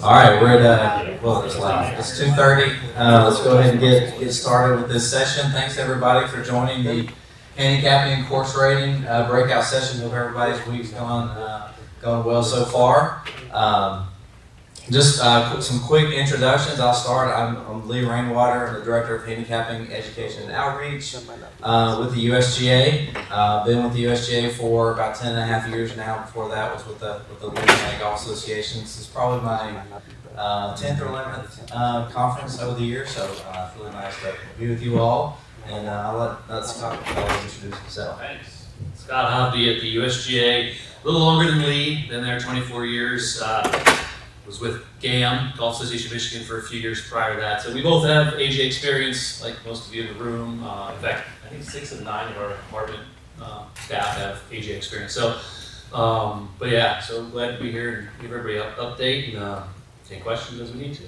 All right, we're at, well, it's loud. It's 2:30. Let's go ahead and get started with this session. Thanks everybody for joining the Handicapping and Course Rating breakout session. Hope everybody's week's going well so far. Just some quick introductions. I'll start. I'm Lee Rainwater. I'm the Director of Handicapping, Education, and Outreach with the USGA. Been with the USGA for about 10.5 years now. Before that was with the Louisiana Golf Association. This is probably my 10th or 11th conference over the year, so it's really nice to be with you all. And I'll let Scott introduce himself. Thanks. Scott Hobby at the USGA. A little longer than Lee. Been there 24 years. Was with GiA&x, Golf Association of Michigan, for a few years prior to that. So we both have AGA experience, like most of you in the room. In fact, I think 6 of 9 of our department staff have AGA experience. So, but yeah, so glad to be here and give everybody an update and take questions as we need to.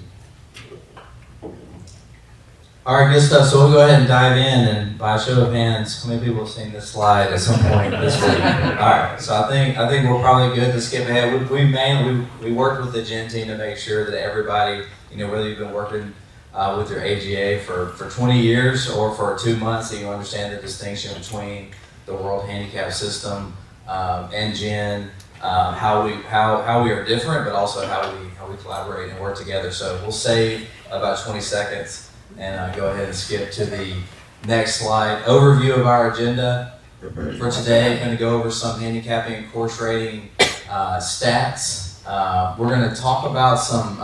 All right, good stuff. So we'll go ahead and dive in, and by a show of hands, how many people have seen this slide at some point this week? All right, so I think we're probably good to skip ahead. We worked with the Gen team to make sure that everybody, whether you've been working with your AGA for 20 years or for 2 months, that you understand the distinction between the World Handicap System and Gen, how we are different, but also how we collaborate and work together. So we'll save about 20 seconds. And go ahead and skip to the next slide. Overview of our agenda for today. I'm going to go over some handicapping and course rating stats. We're going to talk about some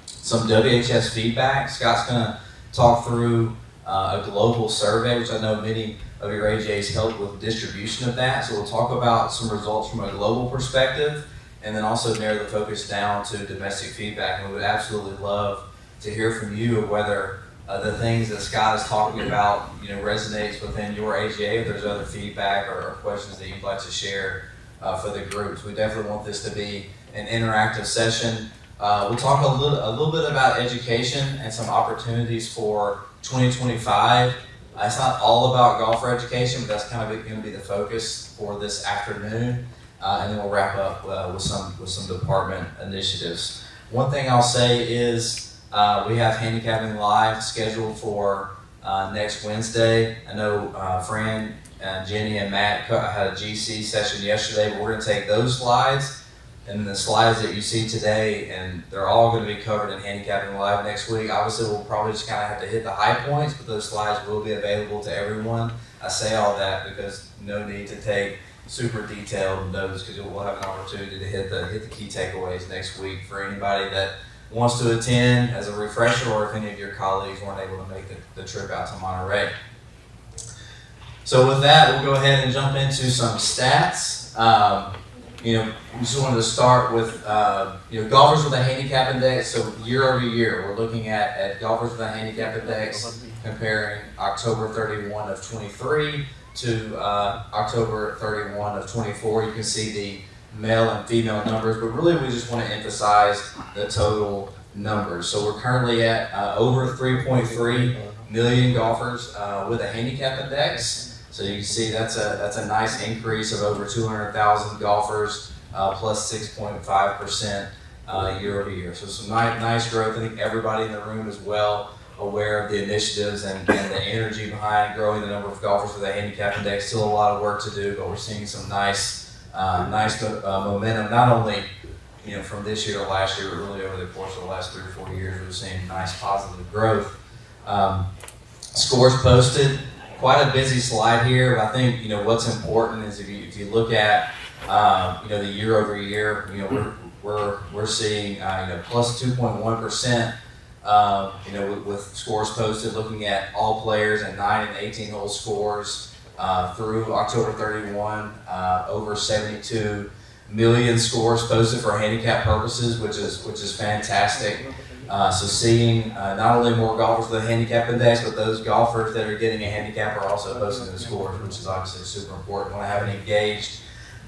WHS feedback. Scott's going to talk through a global survey, which I know many of your AJs helped with distribution of that. So we'll talk about some results from a global perspective, and then also narrow the focus down to domestic feedback. And we would absolutely love to hear from you whether the things that Scott is talking about, resonates within your AGA, if there's other feedback or questions that you'd like to share for the groups. We definitely want this to be an interactive session. We'll talk a little bit about education and some opportunities for 2025. It's not all about golfer education, but that's kind of going to be the focus for this afternoon. And then we'll wrap up with some department initiatives. One thing I'll say is, we have Handicapping Live scheduled for next Wednesday. I know Fran, Jenny, and Matt had a GC session yesterday, but we're going to take those slides and the slides that you see today, and they're all going to be covered in Handicapping Live next week. Obviously, we'll probably just kind of have to hit the high points, but those slides will be available to everyone. I say all that because no need to take super detailed notes, because we'll have an opportunity to hit the key takeaways next week for anybody that wants to attend as a refresher, or if any of your colleagues weren't able to make the trip out to Monterey. So with that, we'll go ahead and jump into some stats. We just wanted to start with golfers with a handicap index. So year over year, we're looking at golfers with a handicap index comparing October 31 of 23 to October 31 of 24. You can see the male and female numbers, but really we just want to emphasize the total numbers. So we're currently at over 3.3 million golfers with a handicap index. So you can see that's a nice increase of over 200,000 golfers, plus 6.5% year over year. So some nice growth. I think everybody in the room is well aware of the initiatives and the energy behind growing the number of golfers with a handicap index. Still a lot of work to do, but we're seeing some nice momentum, not only from this year to last year, but really over the course of the last 3 or 4 years, we've seen nice positive growth. Scores posted, quite a busy slide here, but I think what's important is if you look at the year over year, we're seeing plus 2.1%. With scores posted, looking at all players and 9 and 18 hole scores. Through October 31, over 72 million scores posted for handicap purposes, which is fantastic. So seeing not only more golfers with a handicap index, but those golfers that are getting a handicap are also posting the scores, which is obviously super important. We want to have an engaged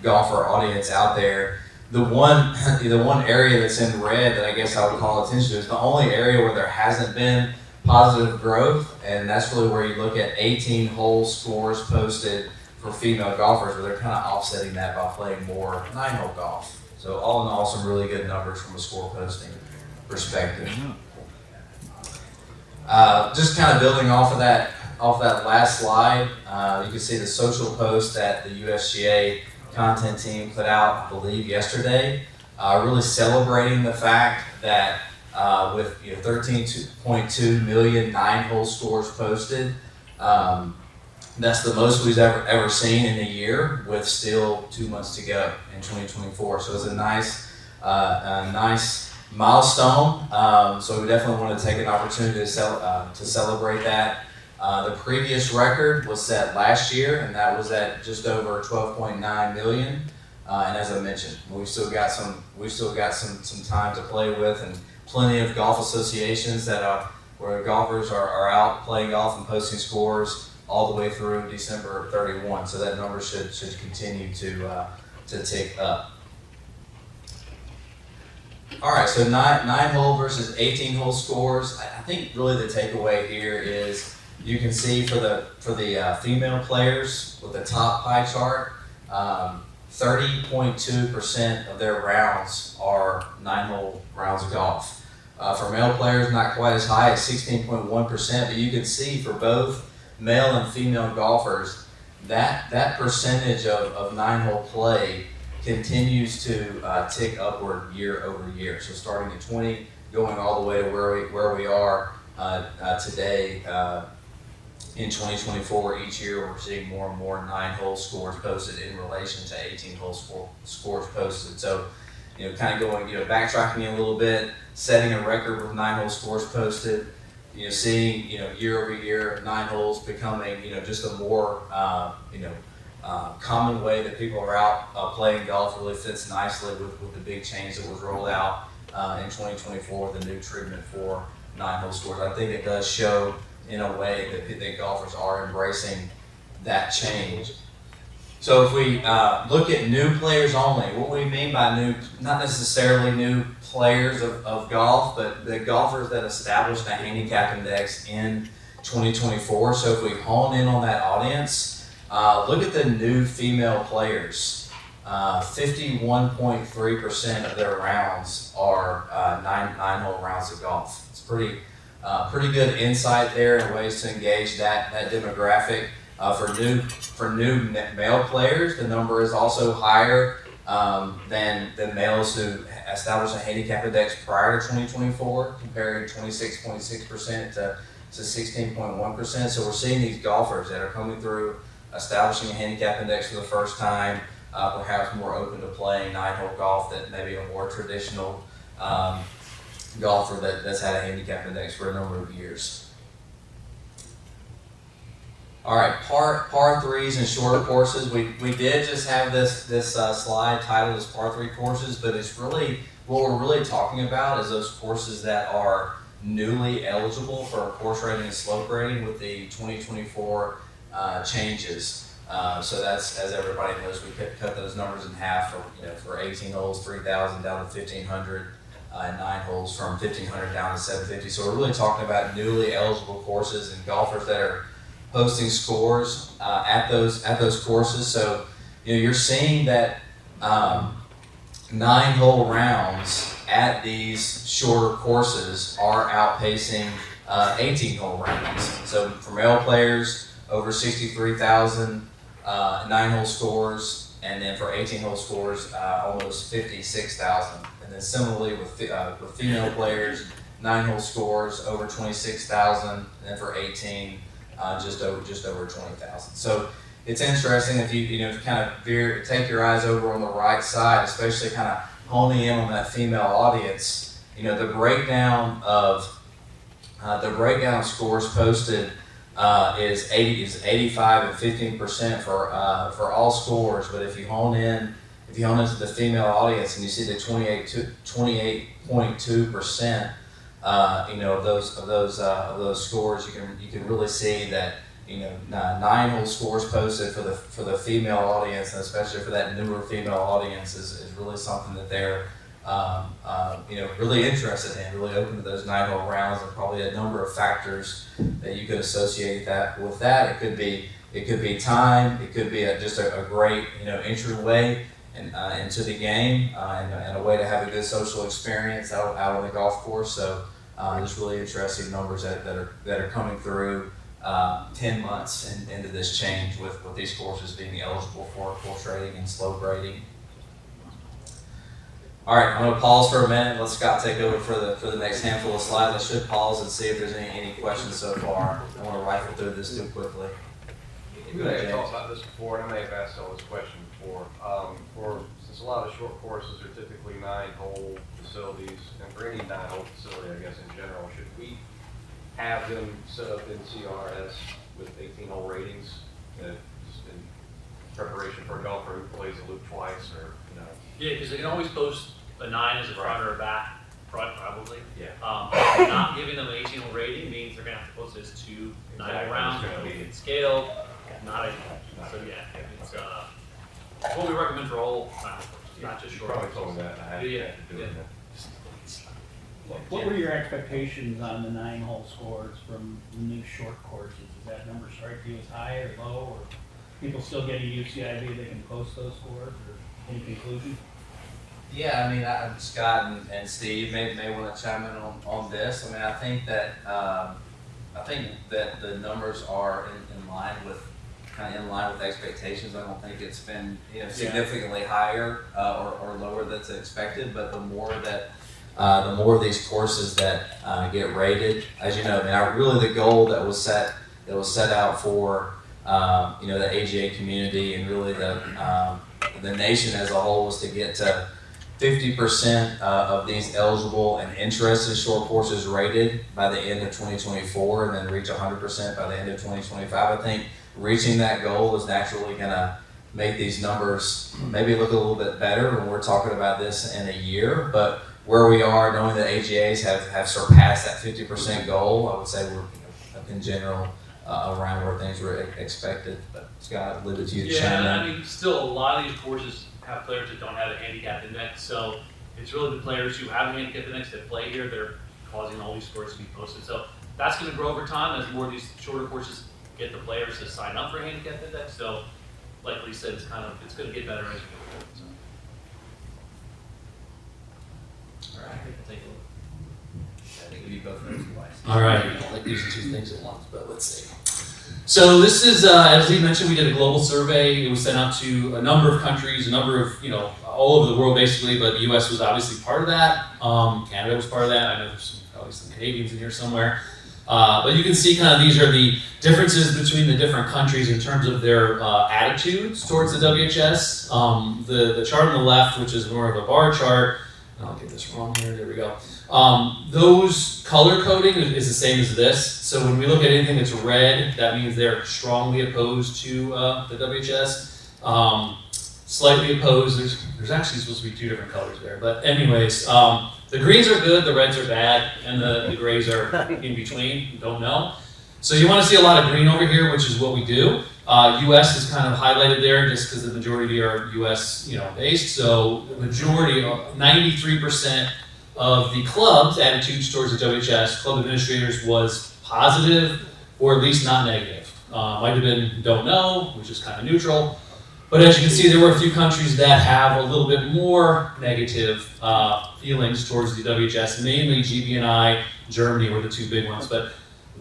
golfer audience out there. The one area that's in red that I guess I would call attention to is the only area where there hasn't been positive growth, and that's really where you look at 18 hole scores posted for female golfers, where they're kind of offsetting that by playing more 9-hole golf. So all in all, some really good numbers from a score posting perspective. Just kind of building off of that last slide, you can see the social post that the USGA content team put out, I believe, yesterday, really celebrating the fact that with 13.2 million 9-hole scores posted, that's the most we've ever seen in a year, with still 2 months to go in 2024. So it's a nice milestone. So we definitely want to take an opportunity to celebrate that. The previous record was set last year, and that was at just over 12.9 million. And as I mentioned, we've still got some time to play with, and plenty of golf associations that where golfers are out playing golf and posting scores all the way through December 31. So that number should continue to tick up. All right, so 9-hole versus 18-hole scores. I think really the takeaway here is you can see for the female players with the top pie chart, 30.2% of their rounds are 9-hole rounds of golf. For male players, not quite as high as 16.1%, but you can see for both male and female golfers, that percentage of 9-hole play continues to tick upward year over year. So starting at 20, going all the way to where we are today in 2024. Each year we're seeing more and more 9-hole scores posted in relation to 18-hole scores posted. So kind of going, backtracking a little bit, setting a record with 9-hole scores posted, seeing, year over year, 9 holes becoming, just a more, common way that people are out playing golf really fits nicely with the big change that was rolled out in 2024, the new treatment for 9-hole scores. I think it does show in a way that golfers are embracing that change. So if we look at new players only, what we mean by new, not necessarily new players of golf, but the golfers that established a handicap index in 2024. So if we hone in on that audience, look at the new female players. 51.3% of their rounds are 9-hole rounds of golf. It's pretty good insight there and ways to engage that demographic. For new male players, the number is also higher than males who established a handicap index prior to 2024, comparing 26.6% to 16.1%. So we're seeing these golfers that are coming through, establishing a handicap index for the first time, perhaps more open to playing 9-hole golf than maybe a more traditional golfer that's had a handicap index for a number of years. All right, par threes and shorter courses. We did just have this slide titled as par 3 courses, but it's really what we're really talking about is those courses that are newly eligible for course rating and slope rating with the 2024 changes. So that's, as everybody knows, we cut those numbers in half for 18 holes, 3,000 down to 1,500, and 9 holes from 1,500 down to 750. So we're really talking about newly eligible courses and golfers that are posting scores at those courses. So you're seeing that 9-hole rounds at these shorter courses are outpacing 18-hole rounds. So for male players, over 63,000 9-hole scores, and then for 18-hole scores, almost 56,000. And then similarly with female players, 9-hole scores over 26,000, and then for 18, just over 20,000. So it's interesting if you kind of take your eyes over on the right side, especially kind of honing in on that female audience. The breakdown of scores posted is 85 and 15% for all scores. But if you hone into the female audience and you see the 28.2%. Of those scores, you can really see that 9-hole scores posted for the female audience, and especially for that newer female audience, is really something that they're really interested in, really open to those 9-hole rounds, and probably a number of factors that you could associate with that. It could be time, it could be just a great entryway into the game and a way to have a good social experience out on the golf course. So just really interesting numbers that are coming through 10 months into this change with these courses being eligible for course rating and slope rating. All right, I'm going to pause for a minute. Let Scott take over for the next handful of slides. I should pause and see if there's any questions so far. I don't want to rifle through this too quickly. You may have talked about this before, and I may have asked all this question before. Since a lot of short courses are typically 9-hole facilities, and for any 9-hole facility, I guess in general, should we have them set up in CRS with 18-hole ratings, just in preparation for a golfer who plays a loop twice, or Yeah, because they can always post a 9 as a front or a back, front probably. Yeah. Not giving them an 18-hole rating means they're going to have to post it as 2 9-hole rounds. It's gonna be- It's scaled, not a, so yeah, it's what we recommend for all 9-hole courses, not just You short probably courses. told me that, and I had Yeah, to do yeah. it. What were your expectations on the 9-hole scores from the new short courses? Does that number strike you as high or low, or people still getting used to the idea they can post those scores, or any conclusion? Yeah, I mean, Scott and Steve may want to chime in on this. I mean, I think that the numbers are in line with expectations. I don't think it's been significantly higher or lower that's expected. But the more of these courses that get rated, as you know, I mean, really the goal that was set out for the AGA community and really the nation as a whole was to get to 50% of these eligible and interested short courses rated by the end of 2024, and then reach 100% by the end of 2025. I think reaching that goal is naturally going to make these numbers maybe look a little bit better when we're talking about this in a year. But where we are, knowing that AGAs have surpassed that 50% goal, I would say we're in general around where things were expected. But Scott, I'd leave it to you to chime in. Yeah, I mean, still a lot of these courses have players that don't have a handicap index, so it's really the players who have a handicap index that play here that are causing all these scores to be posted. So that's going to grow over time as more of these shorter courses get the players to sign up for a handicap index. So, like Lee said, it's going to get better as we go forward. So. All right, take a look. I think we both know twice. All right, I like using two things at once, but let's see. So this is, as Lee mentioned, we did a global survey. It was sent out to a number of countries, a number of, all over the world basically, but the US was obviously part of that. Canada was part of that. I know there's probably some Canadians in here somewhere. But you can see kind of these are the differences between the different countries in terms of their attitudes towards the WHS. The chart on the left, which is more of a bar chart, I'll get this wrong here, there we go. Those color coding is the same as this. So when we look at anything that's red, that means they're strongly opposed to the WHS. Slightly opposed, there's actually supposed to be 2 different colors there. But anyways, the greens are good, the reds are bad, and the grays are in between, you don't know. So you want to see a lot of green over here, which is what we do. US is kind of highlighted there just because the majority are US based. So the majority, 93% of the club's attitudes towards the WHS, club administrators, was positive or at least not negative. Might have been don't know, which is kind of neutral. But as you can see, there were a few countries that have a little bit more negative feelings towards the WHS, mainly GiA&I, Germany were the 2 big ones. But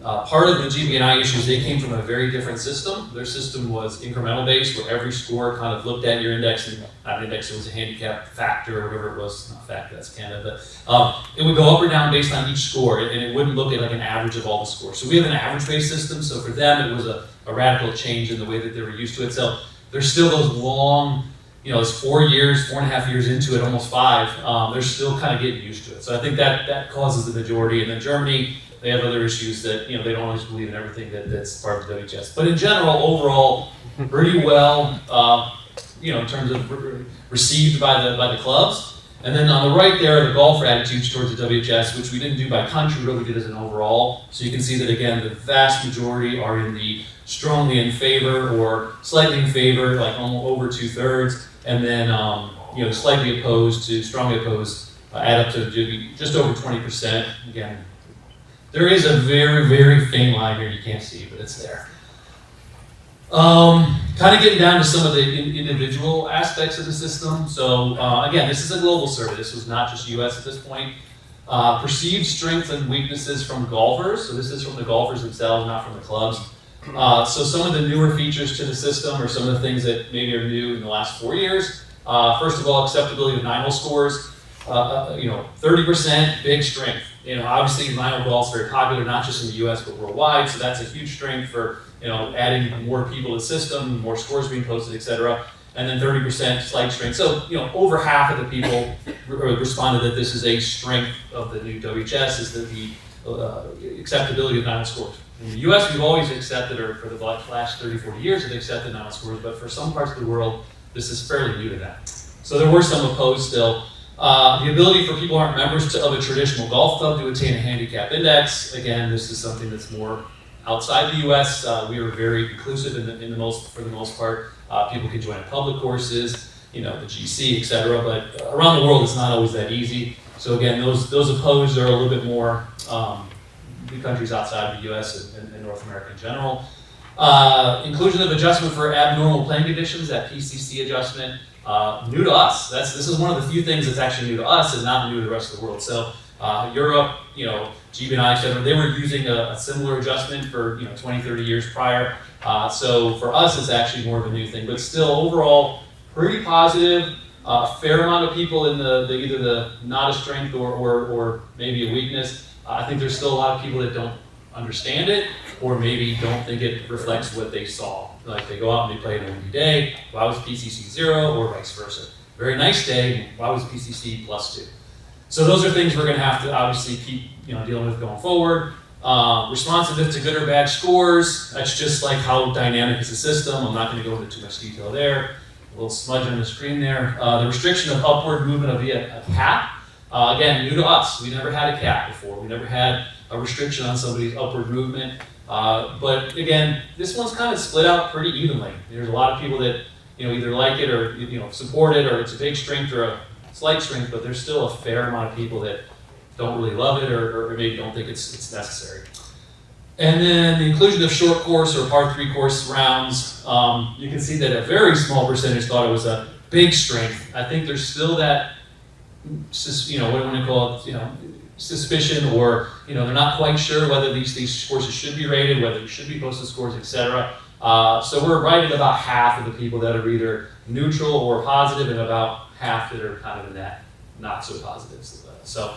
part of the GiA&I issues, they came from a very different system. Their system was incremental based, where every score kind of looked at your index, and not index, it was a handicap factor, or whatever it was, not factor, that's Canada. It would go up or down based on each score, and it wouldn't look at like an average of all the scores. So we have an average based system, so for them it was a radical change in the way that they were used to it. So there's still those long, it's 4.5 years into it, almost 5, they're still kind of getting used to it. So I think that causes the majority. And then Germany, they have other issues that, they don't always believe in everything that's part of the WHS. But in general, overall, pretty well, in terms of received by the clubs. And then on the right there are the golfer attitudes towards the WHS, which we didn't do by country, but we did as an overall. So you can see that, again, the vast majority are in the strongly in favor or slightly in favor, like almost over 2/3. And then, slightly opposed to strongly opposed add up to just over 20%. Again, there is a very, very faint line here you can't see, but it's there. Kind of getting down to some of the individual aspects of the system. So again, this is a global survey. This was not just US at this point. Perceived strengths and weaknesses from golfers. So this is from the golfers themselves, not from the clubs. So some of the newer features to the system or some of the things that maybe are new in the last 4 years. First of all, acceptability of 9-hole scores. 30% big strength. Obviously 9-hole golf is very popular, not just in the US, but worldwide. So that's a huge strength for, adding more people to the system, more scores being posted, et cetera. And then 30% slight strength. So, over half of the people responded that this is a strength of the new WHS, is that the acceptability of 9-hole scores. In the US, we've always accepted, or for the last 30, 40 years, have accepted 9-hole scores, but for some parts of the world, this is fairly new to that. So there were some opposed still. The ability for people who aren't members of a traditional golf club to attain a handicap index. Again, this is something that's more outside the US. We are very inclusive for the most part. People can join public courses, the GC, etc. But around the world, it's not always that easy. So again, those opposed are a little bit more the countries outside the US and North America in general. Inclusion of adjustment for abnormal playing conditions, that PCC adjustment. New to us. This is one of the few things that's actually new to us and not new to the rest of the world. So Europe, GiA&x, etc., they were using a similar adjustment for 20, 30 years prior. So for us, it's actually more of a new thing. But still, overall, pretty positive. A fair amount of people in either the not a strength or maybe a weakness. I think there's still a lot of people that don't understand it, or maybe don't think it reflects what they saw. Like they go out and they play an windy day, why was PCC 0, or vice versa. Very nice day, why was PCC +2? So those are things we're going to have to obviously keep dealing with going forward. Responsiveness to good or bad scores, that's just like how dynamic is the system. I'm not going to go into too much detail there. A little smudge on the screen there. The restriction of upward movement via a cap. Again, new to us. We never had a cap before. We never had a restriction on somebody's upward movement. But again, this one's kind of split out pretty evenly. There's a lot of people that either like it or support it, or it's a big strength or a slight strength, but there's still a fair amount of people that don't really love it or maybe don't think it's necessary. And then the inclusion of short course or par 3 course rounds. You can see that a very small percentage thought it was a big strength. I think there's still that, what do you want to call it, suspicion, or they're not quite sure whether these courses should be rated, whether there should be posted scores, etc. So we're right at about half of the people that are either neutral or positive, and about half that are kind of in that not so positive. So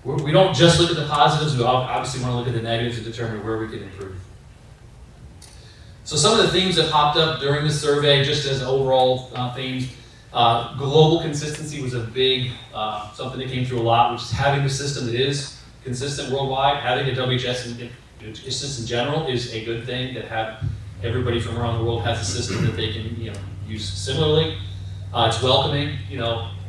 we don't just look at the positives. We obviously want to look at the negatives and determine where we can improve. So some of the themes that popped up during the survey, just as overall themes. Global consistency was a big, something that came through a lot, which is having a system that is consistent worldwide. Having a WHS just in general is a good thing, that have everybody from around the world has a system that they can use similarly. It's welcoming.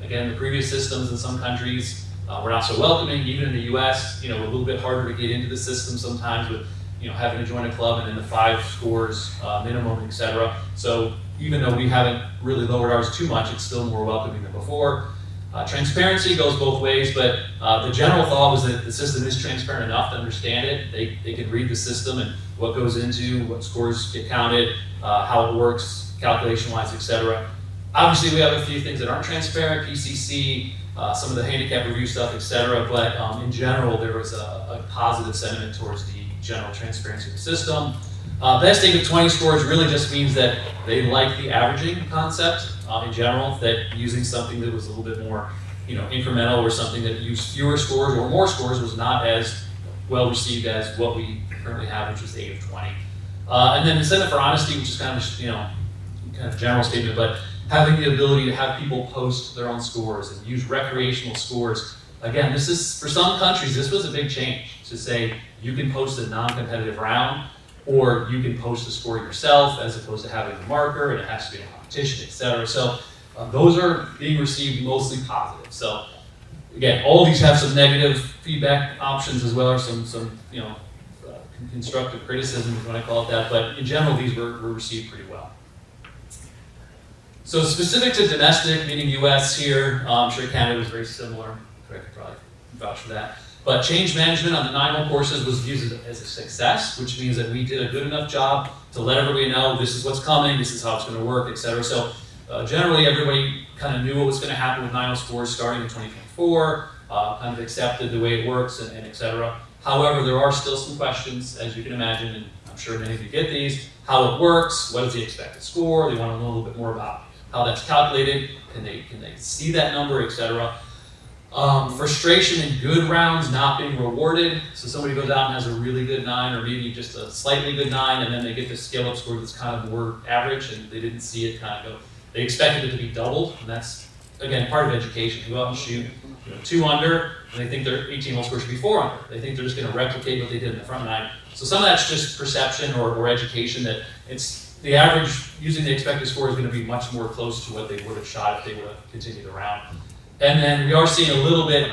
Again, the previous systems in some countries were not so welcoming. Even in the US, a little bit harder to get into the system sometimes with having to join a club and then the 5 scores minimum, etc. So even though we haven't really lowered ours too much, it's still more welcoming than before. Transparency goes both ways, but the general thought was that the system is transparent enough to understand it. They can read the system and what goes into, what scores get counted, how it works, calculation-wise, etc. Obviously, we have a few things that aren't transparent, PCC, some of the handicap review stuff, etc. But in general, there was a positive sentiment towards the general transparency of the system. Best 8 of 20 scores really just means that they like the averaging concept in general, that using something that was a little bit more incremental, or something that used fewer scores or more scores was not as well received as what we currently have, which was 8 of 20. And then incentive for honesty, which is kind of a general statement, but having the ability to have people post their own scores and use recreational scores. Again, this is, for some countries, this was a big change, to say you can post a non-competitive round, or you can post a score yourself as opposed to having a marker and it has to be a competition, etc. So those are being received mostly positive. So again, all of these have some negative feedback options as well, or some constructive criticism, if you want to call it that. But in general, these were received pretty well. So specific to domestic, meaning US here, I'm sure Canada was very similar. Craig could probably vouch for that. But change management on the 9-hole courses was viewed as a success, which means that we did a good enough job to let everybody know this is what's coming, this is how it's going to work, etc. So generally everybody kind of knew what was going to happen with 9.0 scores starting in 2024, kind of accepted the way it works and etc. However, there are still some questions, as you can imagine, and I'm sure many of you get these, how it works, what is the expected score, they want to know a little bit more about how that's calculated, can they see that number, etc. Frustration in good rounds not being rewarded. So somebody goes out and has a really good 9 or maybe just a slightly good 9 and then they get this scale up score that's kind of more average and they didn't see it kind of go. They expected it to be doubled, and that's, again, part of education. You go out and shoot 2 under and they think their 18-hole score should be 4 under. They think they're just going to replicate what they did in the front 9. So some of that's just perception or education that it's the average using the expected score is going to be much more close to what they would have shot if they would have continued the round. And then we are seeing a little bit,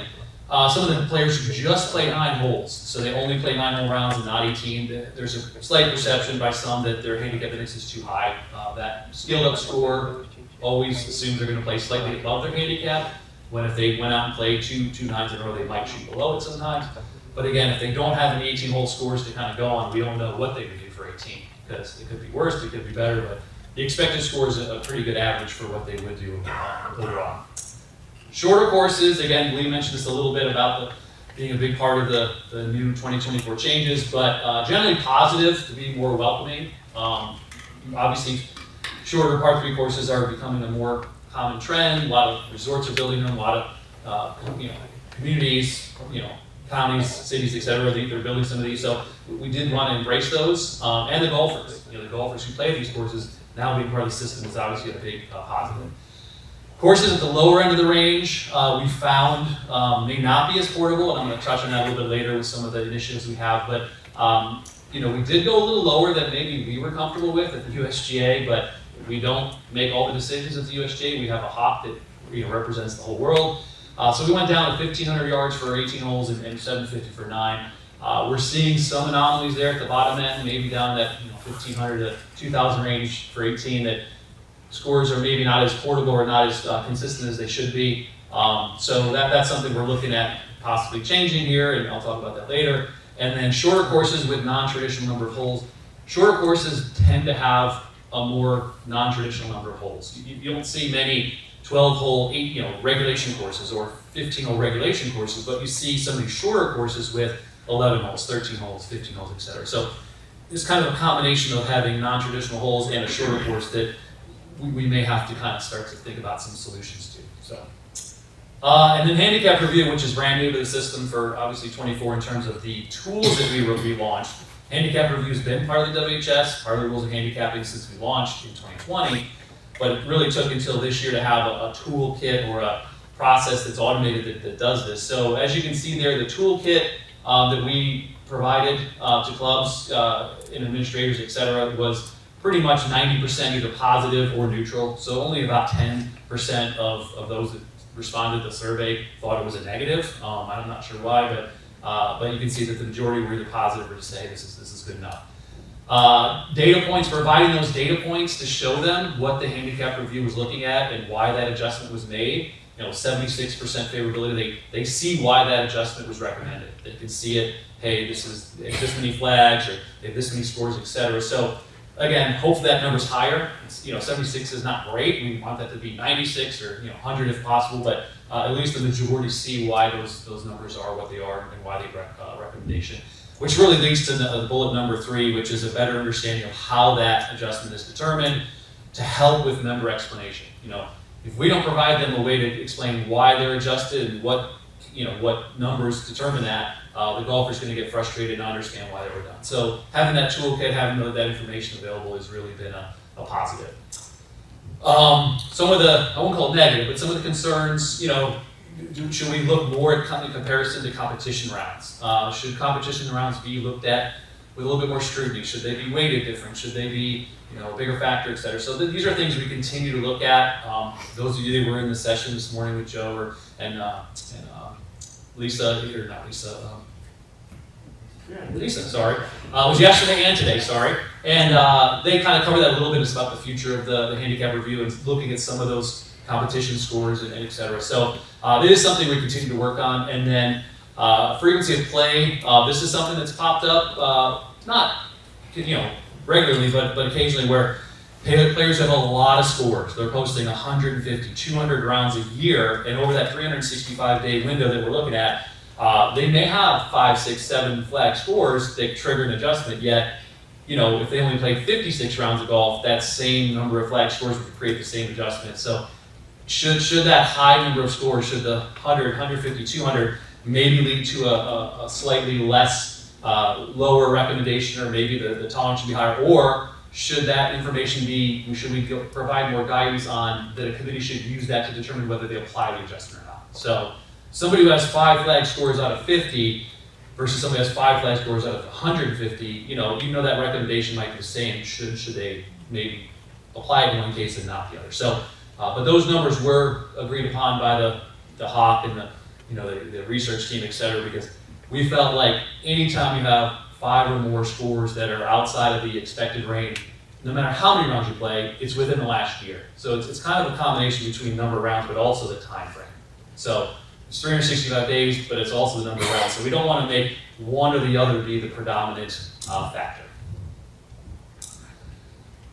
some of the players who just play 9 holes, so they only play 9-hole rounds and not 18. There's a slight perception by some that their handicap index is too high. That skilled up score always assumes they're going to play slightly above their handicap, when if they went out and played two 9s in a row, they might shoot below it sometimes. But again, if they don't have any 18-hole scores to kind of go on, we don't know what they would do for 18, because it could be worse, it could be better, but the expected score is a pretty good average for what they would do overall. Shorter courses, again, Lee mentioned this a little bit about being a big part of the new 2024 changes, but generally positive, to be more welcoming. Obviously, shorter par 3 courses are becoming a more common trend. A lot of resorts are building them, a lot of communities, counties, cities, etc. They're building some of these, so we did want to embrace those. And the golfers, the golfers who play these courses, now being part of the system is obviously a big positive. Courses at the lower end of the range, we found may not be as portable, and I'm going to touch on that a little bit later with some of the initiatives we have, but we did go a little lower than maybe we were comfortable with at the USGA, but we don't make all the decisions at the USGA. We have a hawk that represents the whole world. So we went down to 1,500 yards for 18 holes and 750 for 9. We're seeing some anomalies there at the bottom end, maybe down that 1,500 to 2,000 range for 18 that scores are maybe not as portable or not as consistent as they should be. So that's something we're looking at possibly changing here, and I'll talk about that later. And then shorter courses with non-traditional number of holes. Shorter courses tend to have a more non-traditional number of holes. You don't see many 12-hole, regulation courses or 15-hole regulation courses, but you see some of these shorter courses with 11 holes, 13 holes, 15 holes, etc. So it's kind of a combination of having non-traditional holes and a shorter course that we may have to kind of start to think about some solutions to. So, and then handicap review, which is brand new to the system for obviously 24 in terms of the tools that we launched. Handicap review has been part of the WHS, part of the rules of handicapping since we launched in 2020, but it really took until this year to have a toolkit or a process that's automated that does this. So as you can see there, the toolkit that we provided to clubs and administrators, etc., was pretty much 90% either positive or neutral. So only about 10% of those that responded to the survey thought it was a negative. I'm not sure why, but you can see that the majority were either positive or to say this is good enough. Data points, providing those data points to show them what the handicap review was looking at and why that adjustment was made. 76% favorability. They see why that adjustment was recommended. They can see it. Hey, this many flags, or they have this many scores, etc. So again, hopefully that number's higher. 76 is not great. We want that to be 96 or 100 if possible, but at least the majority see why those numbers are what they are and why they recommendation. Which really leads to the bullet number 3, which is a better understanding of how that adjustment is determined to help with member explanation. If we don't provide them a way to explain why they're adjusted and what numbers determine that, the golfer's going to get frustrated and not understand why they were done. So having that toolkit, having that information available has really been a positive. Some of the, I won't call it negative, but some of the concerns, should we look more at in comparison to competition rounds? Should competition rounds be looked at with a little bit more scrutiny? Should they be weighted different? Should they be a bigger factor, et cetera? So these are things we continue to look at. Those of you that were in the session this morning with Joe and Lisa, or not Lisa, Lisa, sorry, was yesterday and today, sorry. And they kind of covered that a little bit. It's about the future of the handicap review and looking at some of those competition scores and et cetera. So it is something we continue to work on. And then frequency of play, this is something that's popped up, not regularly, but occasionally where players have a lot of scores. They're posting 150, 200 rounds a year, and over that 365-day window that we're looking at, they may have 5, 6, 7 flag scores that trigger an adjustment, yet, you know, if they only played 56 rounds of golf, that same number of flag scores would create the same adjustment. So should that high number of scores, should the 100, 150, 200 maybe lead to a slightly less lower recommendation, or maybe the tolerance should be higher, or should that information be, should we provide more guidance on that a committee should use that to determine whether they apply the adjustment or not? So somebody who has 5 flag scores out of 50 versus somebody who has 5 flag scores out of 150, you know that recommendation might be the same. Should they maybe apply it in one case and not the other? So, but those numbers were agreed upon by the Hawk and the research team, et cetera, because we felt like anytime you have 5 or more scores that are outside of the expected range, no matter how many rounds you play, it's within the last year. So it's kind of a combination between number of rounds, but also the time frame. So it's 365 days, but it's also the number of rounds. So we don't want to make one or the other be the predominant factor.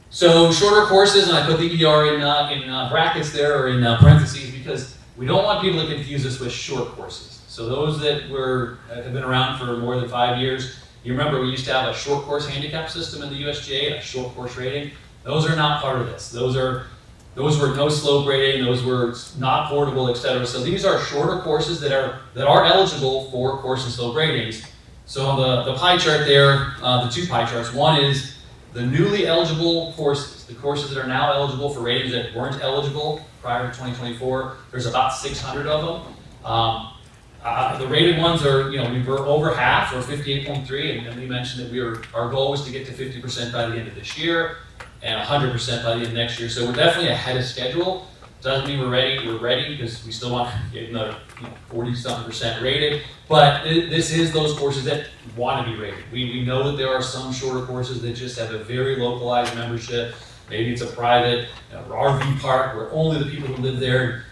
So shorter courses, and I put the ER in brackets there, or in parentheses, because we don't want people to confuse us with short courses. So those that have been around for more than 5 years, you remember we used to have a short course handicap system in the USGA and a short course rating. Those are not part of this. Those were no slope rating, those were not portable, etc. So these are shorter courses that are eligible for course and slope ratings. So on the pie chart there, the 2 pie charts, one is the newly eligible courses, the courses that are now eligible for ratings that weren't eligible prior to 2024. There's about 600 of them. The rated ones are, we were over half, or 58.3, and we mentioned that our goal was to get to 50% by the end of this year and 100% by the end of next year. So we're definitely ahead of schedule. Doesn't mean we're ready. We're ready because we still want to get another 40-something% rated. But this is those courses that want to be rated. We know that there are some shorter courses that just have a very localized membership. Maybe it's a private RV park where only the people who live there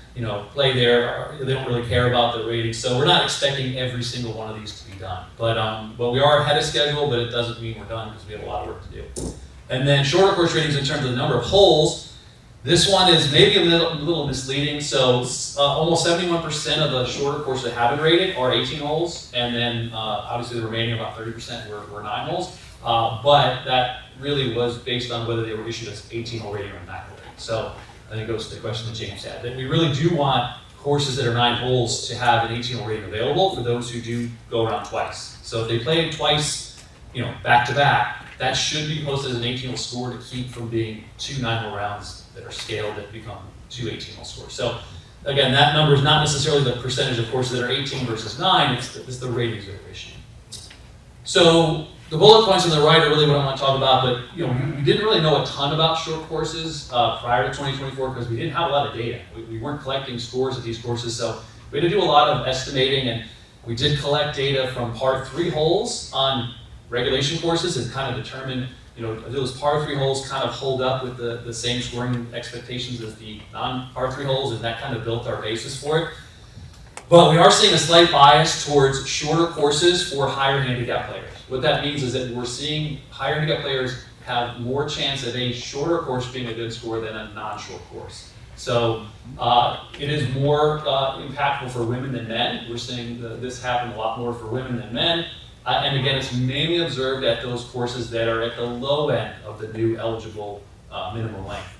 play there, they don't really care about the rating. So we're not expecting every single one of these to be done. But we are ahead of schedule, but it doesn't mean we're done because we have a lot of work to do. And then shorter course ratings in terms of the number of holes. This one is maybe a little misleading. So almost 71% of the shorter courses that have been rated are 18 holes. And then obviously the remaining about 30% were 9 holes. But that really was based on whether they were issued as 18-hole rating or 9-hole rating. So I think it goes to the question that James had, that we really do want courses that are 9 holes to have an 18-hole rating available for those who do go around twice. So if they play twice, back to back, that should be posted as an 18-hole score to keep from being 2 9-hole rounds that are scaled that become 2 18-hole scores. So again, that number is not necessarily the percentage of courses that are 18 versus 9, it's the ratings that are issued. So the bullet points on the right are really what I want to talk about, but we didn't really know a ton about short courses prior to 2024 because we didn't have a lot of data. We weren't collecting scores at these courses, so we had to do a lot of estimating, and we did collect data from par 3 holes on regulation courses and kind of determine, those par 3 holes kind of hold up with the same scoring expectations as the non-par 3 holes, and that kind of built our basis for it. But we are seeing a slight bias towards shorter courses for higher handicap players. What that means is that we're seeing higher handicap players have more chance of a shorter course being a good score than a non-short course. So it is more impactful for women than men. We're seeing this happen a lot more for women than men. And again, it's mainly observed at those courses that are at the low end of the new eligible minimum length.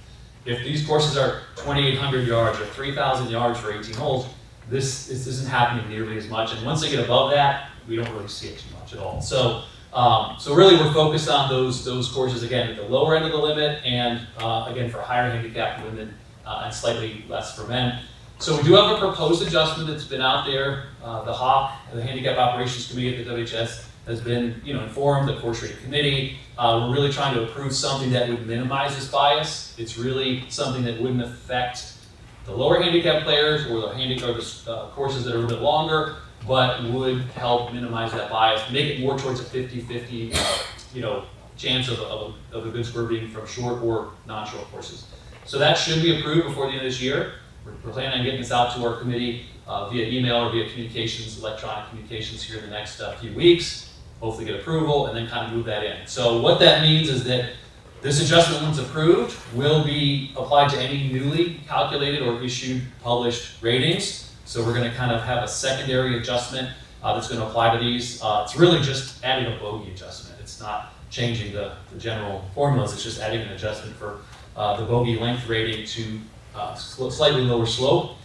If these courses are 2,800 yards or 3,000 yards for 18 holes, this isn't happening nearly as much. And once they get above that, we don't really see it too much at all. So, so really we're focused on those courses, again, at the lower end of the limit, and again, for higher handicap women and slightly less for men. So we do have a proposed adjustment that's been out there. The HOC, the Handicap Operations Committee at the WHS, has been informed, the course rating committee. We're really trying to approve something that would minimize this bias. It's really something that wouldn't affect the lower handicap players or the courses that are a little bit longer, but would help minimize that bias, make it more towards a 50-50 chance of a good score being from short or non-short courses. So that should be approved before the end of this year. We're planning on getting this out to our committee via email or via communications, electronic communications here in the next few weeks. hopefully get approval, and then kind of move that in. So what that means is that this adjustment, once approved, will be applied to any newly calculated or issued published ratings. So we're going to kind of have a secondary adjustment that's going to apply to these. It's really just adding a bogey adjustment. It's not changing the general formulas. It's just adding an adjustment for the bogey length rating to slightly lower slope.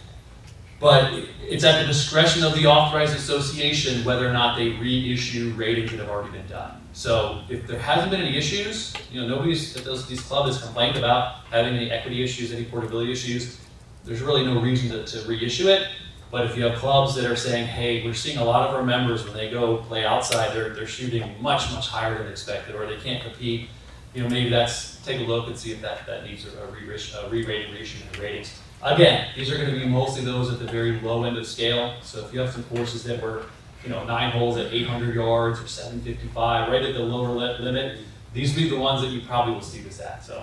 But it's at the discretion of the authorized association whether or not they reissue ratings that have already been done. So if there hasn't been any issues, nobody's at these clubs has complained about having any equity issues, any portability issues. There's really no reason to reissue it. But if you have clubs that are saying, hey, we're seeing a lot of our members when they go play outside, they're shooting much, much higher than expected, or they can't compete, maybe take a look and see if that needs a re-rating, reissue in the ratings. Again, these are going to be mostly those at the very low end of scale. So if you have some courses that were 9 holes at 800 yards or 755, right at the lower limit, these will be the ones that you probably will see this at. So.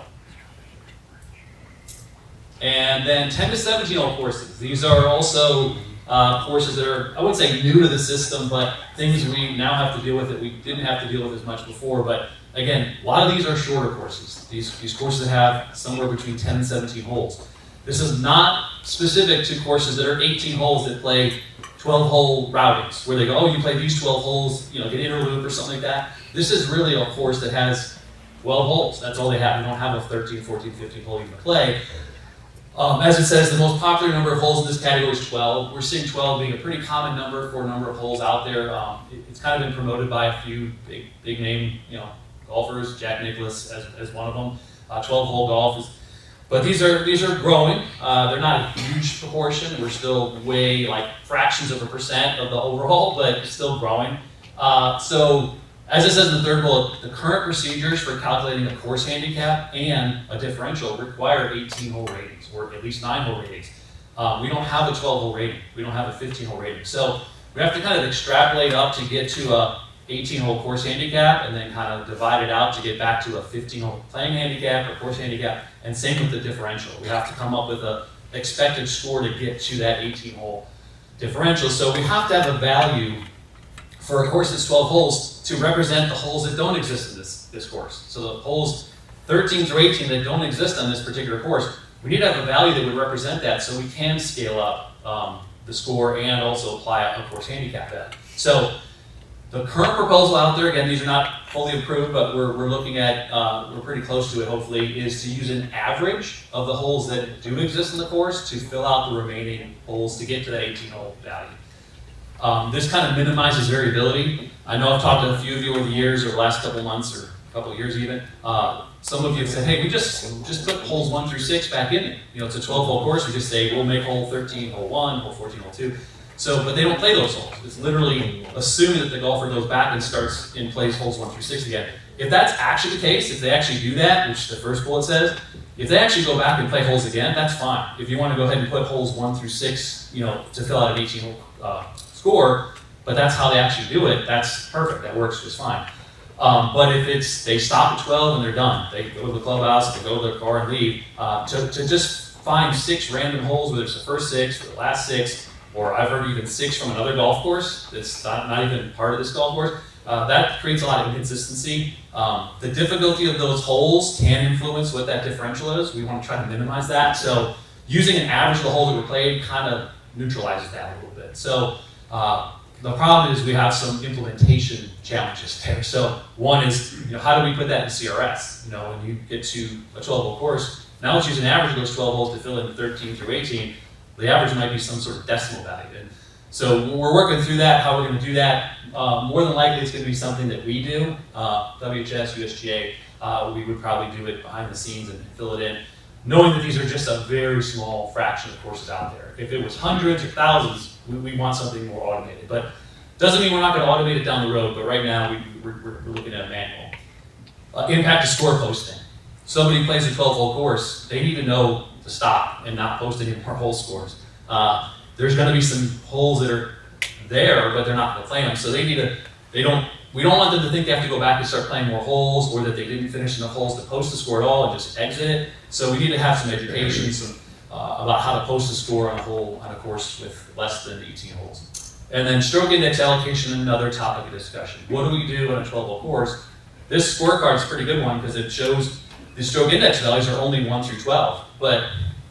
And then 10 to 17 hole courses. These are also courses that are, I wouldn't say new to the system, but things we now have to deal with that we didn't have to deal with as much before. But again, a lot of these are shorter courses. These courses have somewhere between 10 and 17 holes. This is not specific to courses that are 18 holes that play 12-hole routings, where they go, oh, you play these 12 holes, get interloop or something like that. This is really a course that has 12 holes. That's all they have. They don't have a 13, 14, 15 hole you can play. As it says, the most popular number of holes in this category is 12. We're seeing 12 being a pretty common number for a number of holes out there. It's kind of been promoted by a few big name golfers, Jack Nicklaus as one of them. 12-hole golf is. But these are growing. They're not a huge proportion. We're still way fractions of a percent of the overall, but it's still growing. So as it says in the third bullet, the current procedures for calculating a course handicap and a differential require 18-hole ratings, or at least 9-hole ratings. We don't have a 12-hole rating. We don't have a 15-hole rating. So we have to kind of extrapolate up to get to a 18-hole course handicap, and then kind of divide it out to get back to a 15-hole playing handicap or course handicap, and same with the differential. We have to come up with an expected score to get to that 18-hole differential. So we have to have a value for a course that's 12 holes to represent the holes that don't exist in this course. So the holes 13 through 18 that don't exist on this particular course, we need to have a value that would represent that so we can scale up the score and also apply a course handicap at. So the current proposal out there, again, these are not fully approved, but we're looking at, we're pretty close to it hopefully, is to use an average of the holes that do exist in the course to fill out the remaining holes to get to that 18-hole value. This kind of minimizes variability. I know I've talked to a few of you over the years, or the last couple months, or a couple of years even. Some of you have said, hey, we just put holes 1 through 6 back in it. It's a 12-hole course. We just say, we'll make hole 13, hole 1, hole 14, hole 2. So, but they don't play those holes. It's literally assuming that the golfer goes back and starts and plays holes 1 through 6 again. If that's actually the case, if they actually do that, which the first bullet says, if they actually go back and play holes again, that's fine. If you want to go ahead and put holes 1 through 6, to fill out an 18-hole score, but that's how they actually do it, that's perfect. That works just fine. But if they stop at 12 and they're done, they go to the clubhouse, they go to their car and leave, to just find 6 random holes, whether it's the first 6 or the last 6, or I've heard even 6 from another golf course that's not even part of this golf course, that creates a lot of inconsistency. The difficulty of those holes can influence what that differential is. We want to try to minimize that. So using an average of the holes that were played kind of neutralizes that a little bit. So the problem is we have some implementation challenges there. So one is, how do we put that in CRS? When you get to a 12-hole course, now let's use an average of those 12 holes to fill in 13 through 18. The average might be some sort of decimal value. And so we're working through that, how we're going to do that. More than likely, it's going to be something that we do. WHS, USGA, we would probably do it behind the scenes and fill it in, knowing that these are just a very small fraction of courses out there. If it was hundreds or thousands, we want something more automated. But doesn't mean we're not going to automate it down the road, but right now we're looking at a manual. Impact to score posting. Somebody plays a 12-hole course, they need to know to stop and not post any more hole scores. There's going to be some holes that are there, but they're not going to play them. So we don't want them to think they have to go back and start playing more holes, or that they didn't finish enough holes to post a score at all and just exit it. So we need to have some education about how to post a score on a course with less than 18 holes. And then stroke index allocation, another topic of discussion. What do we do on a 12-hole course? This scorecard is a pretty good one because it shows the stroke index values are only 1 through 12. But,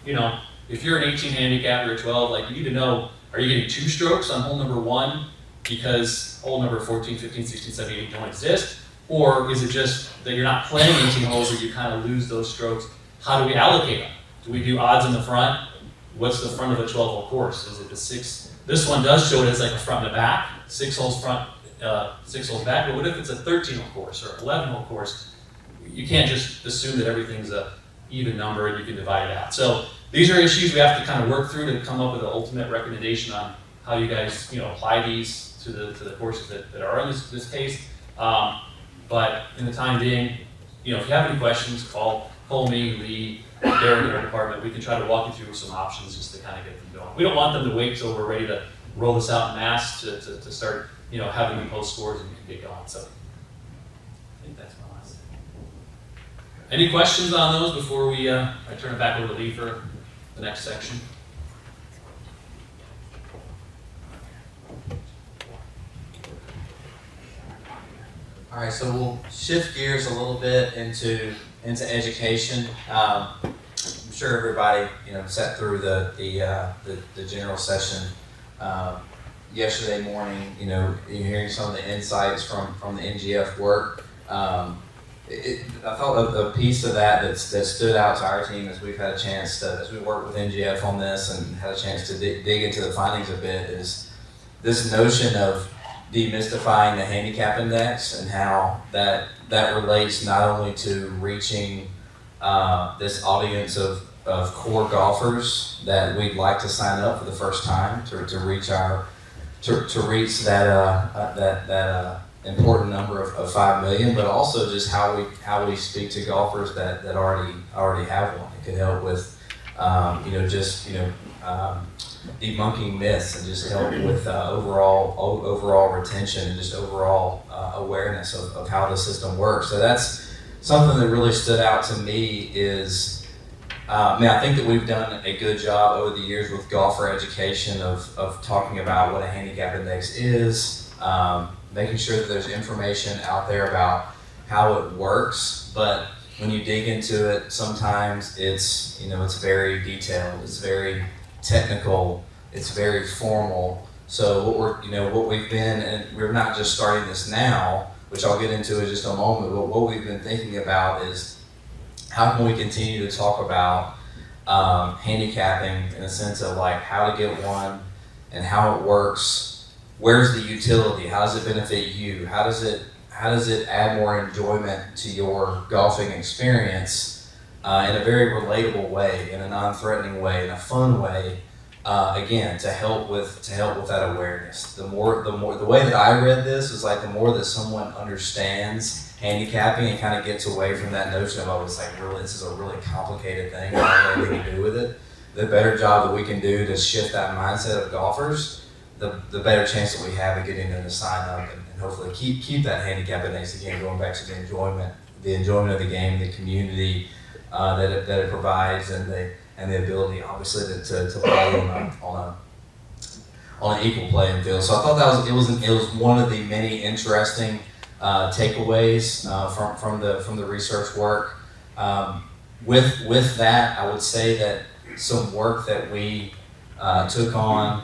you know, if you're an 18 handicap or a 12, like you need to know, are you getting 2 strokes on hole number 1 because hole number 14, 15, 16, 17, 18 don't exist? Or is it just that you're not playing 18 holes where you kind of lose those strokes? How do we allocate them? Do we do odds in the front? What's the front of a 12-hole course? Is it the 6? This one does show it as like a front and a back, 6 holes front, 6 holes back, but what if it's a 13-hole course or 11-hole course? You can't just assume that everything's a even number and you can divide it out. So these are issues we have to kind of work through to come up with an ultimate recommendation on how you guys, you know, apply these to the courses that are in this case. But in the time being, you know, if you have any questions, call me, Lee, Derek in our department. We can try to walk you through some options just to kind of get them going. We don't want them to wait till we're ready to roll this out in mass to start, you know, having them post scores and we can get going. So I think that's my last thing. Any questions on those before we I turn it back over to Lee for the next section? All right, so we'll shift gears a little bit into education. I'm sure everybody, you know, sat through the general session yesterday morning. You know, hearing some of the insights from the NGF work. I thought a piece of that stood out to our team as we've had a chance to, as we work with NGF on this and had a chance to dig into the findings a bit, is this notion of demystifying the handicap index and how that relates not only to reaching this audience of core golfers that we'd like to sign up for the first time to reach that important number of 5 million, but also just how we speak to golfers that already have one. It could help with debunking myths and just help with overall retention and just overall awareness of how the system works. So that's something that really stood out to me is, I think that we've done a good job over the years with golfer education of talking about what a handicap index is, making sure that there's information out there about how it works, but when you dig into it, sometimes it's very detailed, it's very technical, it's very formal. So what we've been, and we're not just starting this now, which I'll get into in just a moment, but what we've been thinking about is how can we continue to talk about handicapping in a sense of like how to get one and how it works, where's the utility, how does it benefit you, how does it add more enjoyment to your golfing experience in a very relatable way, in a non-threatening way, in a fun way, again, to help with that awareness. The way that I read this is like the more that someone understands handicapping and kind of gets away from that notion of, oh, it's like really, this is a really complicated thing, I don't have anything to do with it, the better job that we can do to shift that mindset of golfers, the better chance that we have of getting them to sign up and hopefully keep that handicap index, again, going back to the enjoyment of the game, the community that it provides, and the ability, obviously, to play on an equal playing field. So I thought it was one of the many interesting takeaways from the research work. With that, I would say that some work that we took on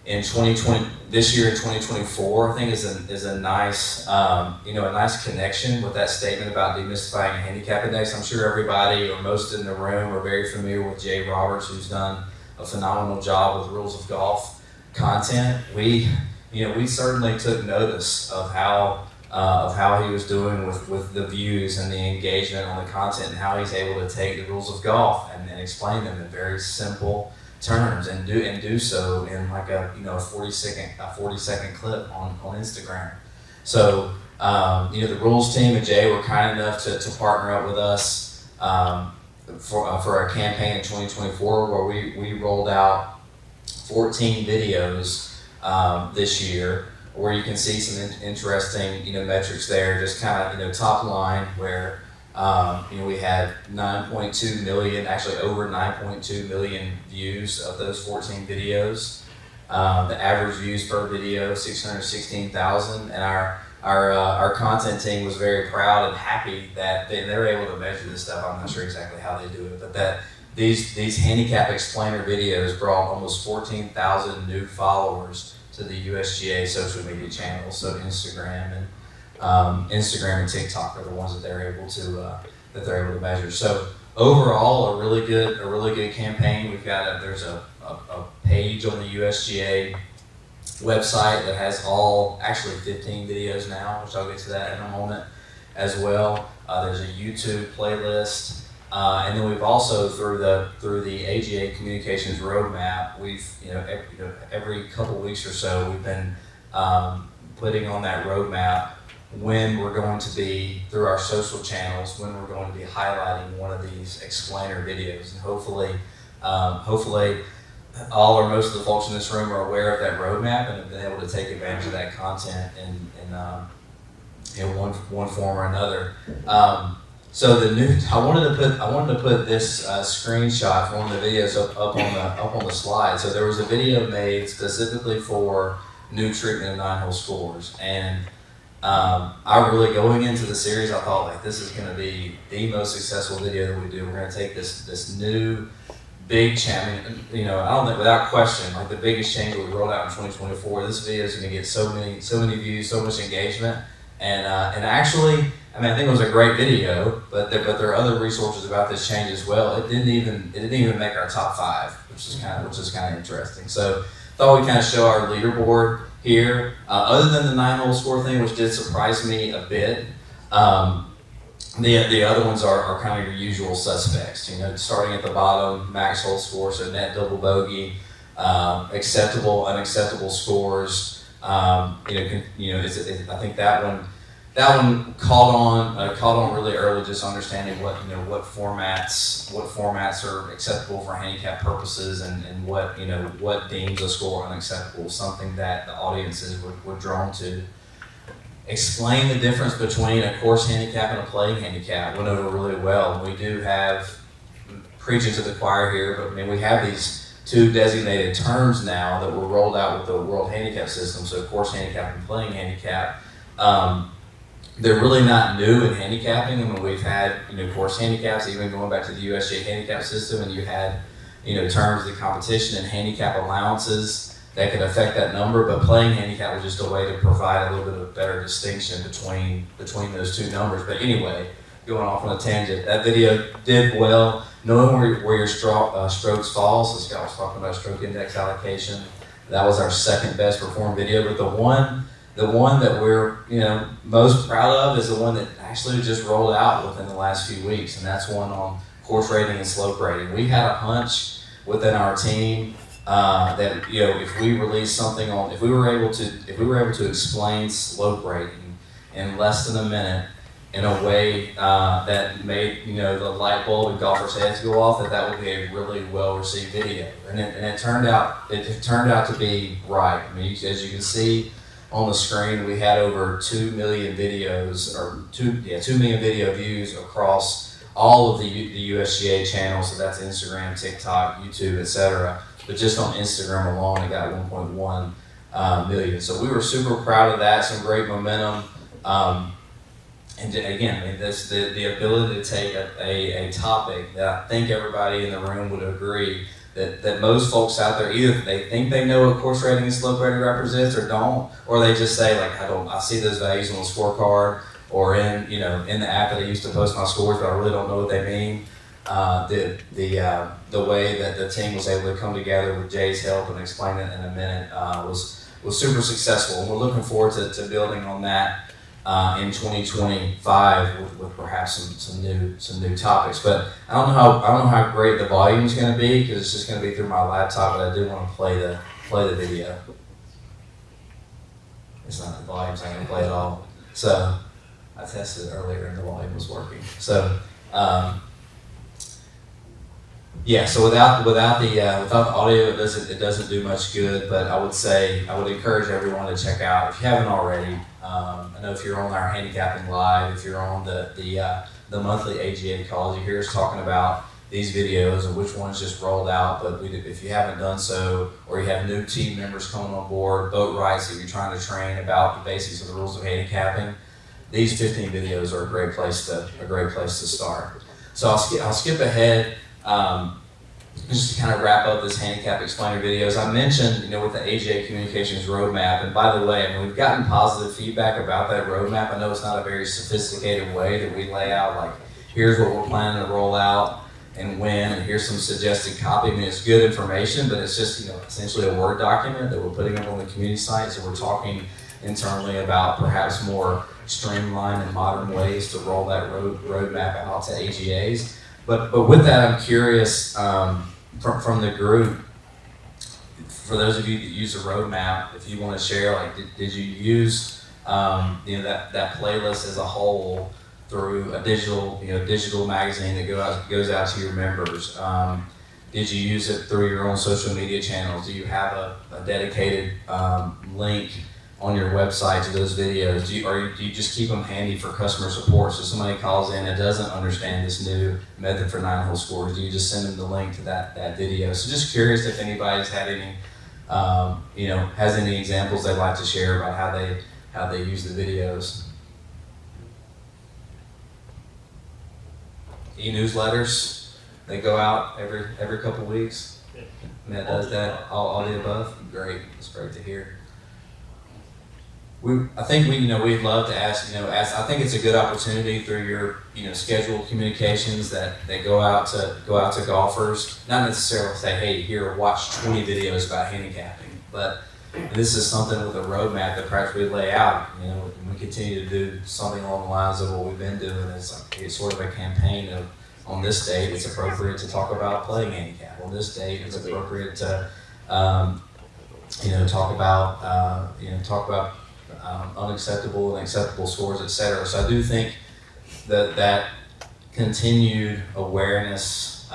in 2020, this year in 2024, I think is a nice a nice connection with that statement about demystifying a handicap index. I'm sure everybody or most in the room are very familiar with Jay Roberts, who's done a phenomenal job with Rules of Golf content. We certainly took notice of how he was doing with the views and the engagement on the content and how he's able to take the rules of golf and explain them in very simple terms and do so in like a 40-second clip on Instagram. So the rules team at Jay were kind enough to partner up with us for a campaign in 2024 where we rolled out 14 videos this year, where you can see some interesting metrics there. Just kind of top line where we had 9.2 million, actually over 9.2 million views of those 14 videos. The average views per video, 616,000, and our content team was very proud and happy that they're able to measure this stuff. I'm not sure exactly how they do it, but that these handicap explainer videos brought almost 14,000 new followers to the USGA social media channels. So Instagram and TikTok are the ones that they're able to measure. So overall, a really good campaign. We've got there's a page on the USGA website that has actually 15 videos now, which I'll get to that in a moment as well. There's a YouTube playlist, and then we've also through the AGA communications roadmap, we've every couple weeks or so we've been putting on that roadmap when we're going to be through our social channels, when we're going to be highlighting one of these explainer videos, and hopefully all or most of the folks in this room are aware of that roadmap and have been able to take advantage of that content in one form or another. So I wanted to put this screenshot from one of the videos up on the slide. So there was a video made specifically for new treatment of 9-hole scores, and I really, going into the series, I thought like this is going to be the most successful video that we do. We're going to take this new big change, I don't think without question, like the biggest change we rolled out in 2024. This video is going to get so many views, so much engagement, and actually, I think it was a great video, but there are other resources about this change as well. It didn't even make our top 5, which is kind of interesting. So thought we'd kind of show our leaderboard here. Other than the 9-hole score thing, which did surprise me a bit. The other ones are kind of your usual suspects, starting at the bottom, max hole score, so net, double, bogey, acceptable, unacceptable scores. I think that one caught on really early, just understanding what formats are acceptable for handicap purposes and what deems a score unacceptable, something that the audiences were drawn to. Explain the difference between a course handicap and a playing handicap. Went over really well. We do have, preaching to the choir here, but we have these 2 designated terms now that were rolled out with the World Handicap System, so course handicap and playing handicap. They're really not new in handicapping. We've had course handicaps, even going back to the USGA handicap system, and you had terms of the competition and handicap allowances that could affect that number, but playing handicap was just a way to provide a little bit of better distinction between those 2 numbers. But anyway, going off on a tangent, that video did well. Knowing where your strokes fall, so Scott was talking about stroke index allocation. That was our second best performed video, but the one that we're most proud of is the one that actually just rolled out within the last few weeks, and that's one on course rating and slope rating. We had a hunch within our team that if we released something on, if we were able to explain slope rating in less than a minute in a way that made the light bulb in golfers' heads go off, that would be a really well received video, and it turned out to be right. As you can see on the screen, we had over 2 million videos, or 2 million video views across all of the USGA channels. So that's Instagram, TikTok, YouTube, etc. But just on Instagram alone, it got 1.1 million. So we were super proud of that. Some great momentum. And again, the ability to take a topic that I think everybody in the room would agree that most folks out there, either they think they know what course rating and slope rating represents or don't, or they just say like, I see those values on the scorecard or in the app that I used to post my scores, but I really don't know what they mean. The way that the team was able to come together with Jay's help and explain it in a minute was super successful, and we're looking forward to building on that in 2025 with perhaps some new topics. But I don't know how great the volume is going to be, because it's just going to be through my laptop. But I do want to play the video. It's not, the volume's not going to play at all. So I tested it earlier and the volume was working. So yeah. So without the audio, it doesn't do much good. But I would encourage everyone to check out, if you haven't already. I know if you're on our Handicapping Live, if you're on the monthly AGA calls, you hear us talking about these videos and which ones just rolled out. But if you haven't done so, or you have new team members coming on board, boat rights that you're trying to train about the basics of the rules of handicapping, these 15 videos are a great place to start. So I'll skip ahead. Just to kind of wrap up this handicap explainer videos, I mentioned, with the AGA communications roadmap, and by the way, I mean, we've gotten positive feedback about that roadmap. I know it's not a very sophisticated way that we lay out, like, here's what we're planning to roll out and when, and here's some suggested copy. I mean, it's good information, but it's just, essentially a Word document that we're putting up on the community site. So we're talking internally about perhaps more streamlined and modern ways to roll that roadmap out to AGAs. But with that, I'm curious, from the group, for those of you that use the roadmap, if you want to share, like, did you use that playlist as a whole through a digital magazine that goes out to your members? Did you use it through your own social media channels? Do you have a dedicated link on your website to those videos? Do you just keep them handy for customer support? So somebody calls in and doesn't understand this new method for 9-hole scores, do you just send them the link to that video? So just curious if anybody's had any, has any examples they'd like to share about how they use the videos. E-newsletters, they go out every couple weeks. Matt does that, all the above. Great, that's great to hear. I think we'd love to ask, I think it's a good opportunity through your, scheduled communications that go out to golfers, not necessarily say, hey, here, watch 20 videos about handicapping, but this is something with a roadmap that perhaps we lay out, and we continue to do something along the lines of what we've been doing. It's sort of a campaign of, on this date, it's appropriate to talk about playing handicap. On this date, it's appropriate to, talk about unacceptable and acceptable scores, etc. So I do think that continued awareness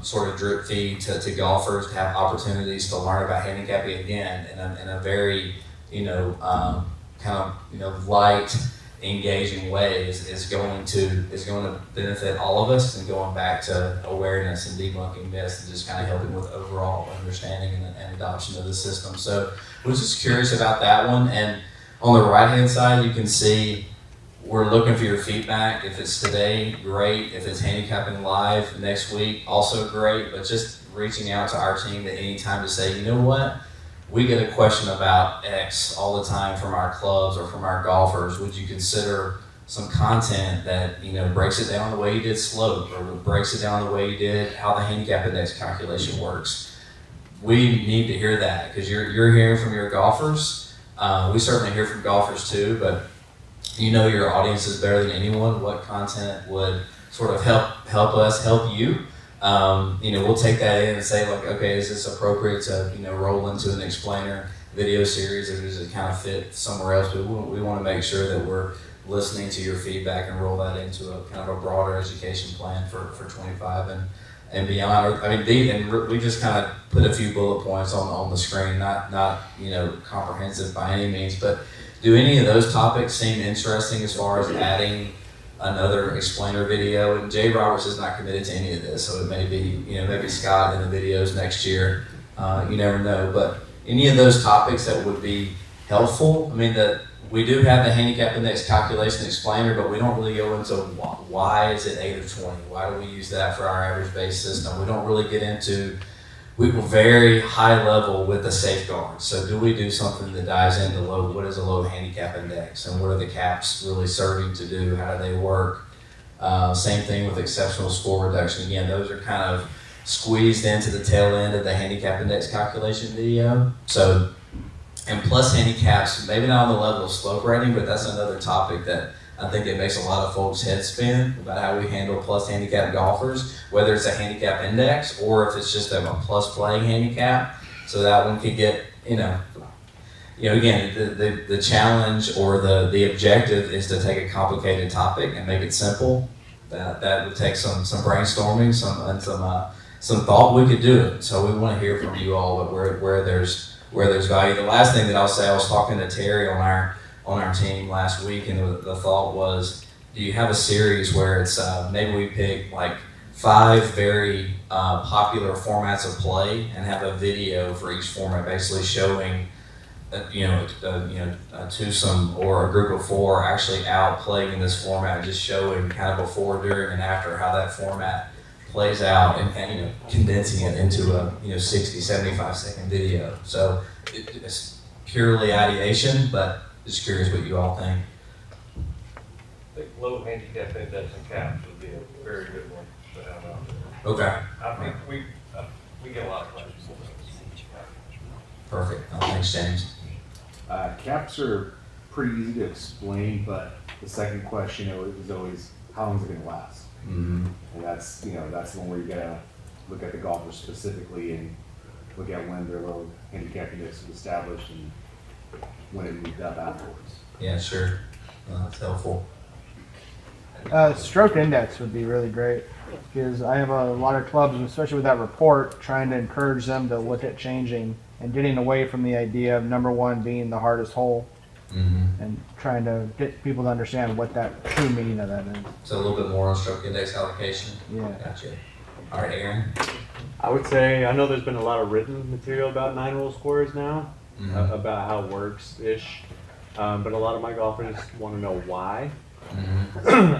sort of drip feed to golfers to have opportunities to learn about handicapping again in a very light, engaging way is going to benefit all of us, and going back to awareness and debunking myths and just kind of helping with overall understanding and adoption of the system. So I was just curious about that one. And on the right-hand side, you can see we're looking for your feedback. If it's today, great. If it's handicapping live next week, also great. But just reaching out to our team at any time to say, you know what, we get a question about X all the time from our clubs or from our golfers. Would you consider some content that breaks it down the way you did slope, or breaks it down the way you did how the handicap index calculation works? We need to hear that, because you're hearing from your golfers. We certainly hear from golfers too, but your audience is better than anyone. What content would sort of help us help you? We'll take that in and say, like, okay, is this appropriate to roll into an explainer video series, or does it kind of fit somewhere else? But we want to make sure that we're listening to your feedback and roll that into a kind of a broader education plan for 25 and beyond. I mean, we just kind of put a few bullet points on the screen, not comprehensive by any means, but do any of those topics seem interesting as far as adding another explainer video? And Jay Roberts is not committed to any of this, so it may be, maybe Scott in the videos next year. You never know, but any of those topics that would be helpful. I mean, we do have the handicap index calculation explainer, but we don't really go into why is it 8 or 20? Why do we use that for our average base system? We don't really get into, we were very high level with the safeguards. So do we do something that dives into what is a low handicap index, and what are the caps really serving to do? How do they work? Same thing with exceptional score reduction. Again, those are kind of squeezed into the tail end of the handicap index calculation video. So, and plus handicaps, maybe not on the level of slope rating, but that's another topic that I think it makes a lot of folks' heads spin about how we handle plus handicap golfers, whether it's a handicap index or if it's just a plus playing handicap. So that one could get, again, the challenge or the objective is to take a complicated topic and make it simple. That would take some brainstorming, some thought. We could do it. So we want to hear from you all, but where there's value. The last thing that I'll say, I was talking to Terry on our team last week, and the thought was, do you have a series where it's maybe we pick like 5 very popular formats of play and have a video for each format, basically showing a twosome or a group of 4 actually out playing in this format, just showing kind of before, during, and after how that format plays out, and condensing it into a 60, 75-second video. So it's purely ideation, but just curious what you all think. I think low handicap index and caps would be a very good one to have out there. Okay, I think we get a lot of questions. perfect. Thanks, James. Caps are pretty easy to explain, but the second question is always, how long is it going to last? Mm-hmm. And that's the one where you gotta look at the golfer specifically and look at when their low handicap index was established and when it moved up afterwards. Yeah, sure. That's helpful. Stroke index would be really great because I have a lot of clubs, and especially with that report, trying to encourage them to look at changing and getting away from the idea of number 1 being the hardest hole, and trying to get people to understand what that true meaning of that is. So a little bit more on stroke index allocation. Yeah. Gotcha. All right, Aaron. I would say, I know there's been a lot of written material about 9-hole scores now, about how it works-ish, but a lot of my golfers want to know why,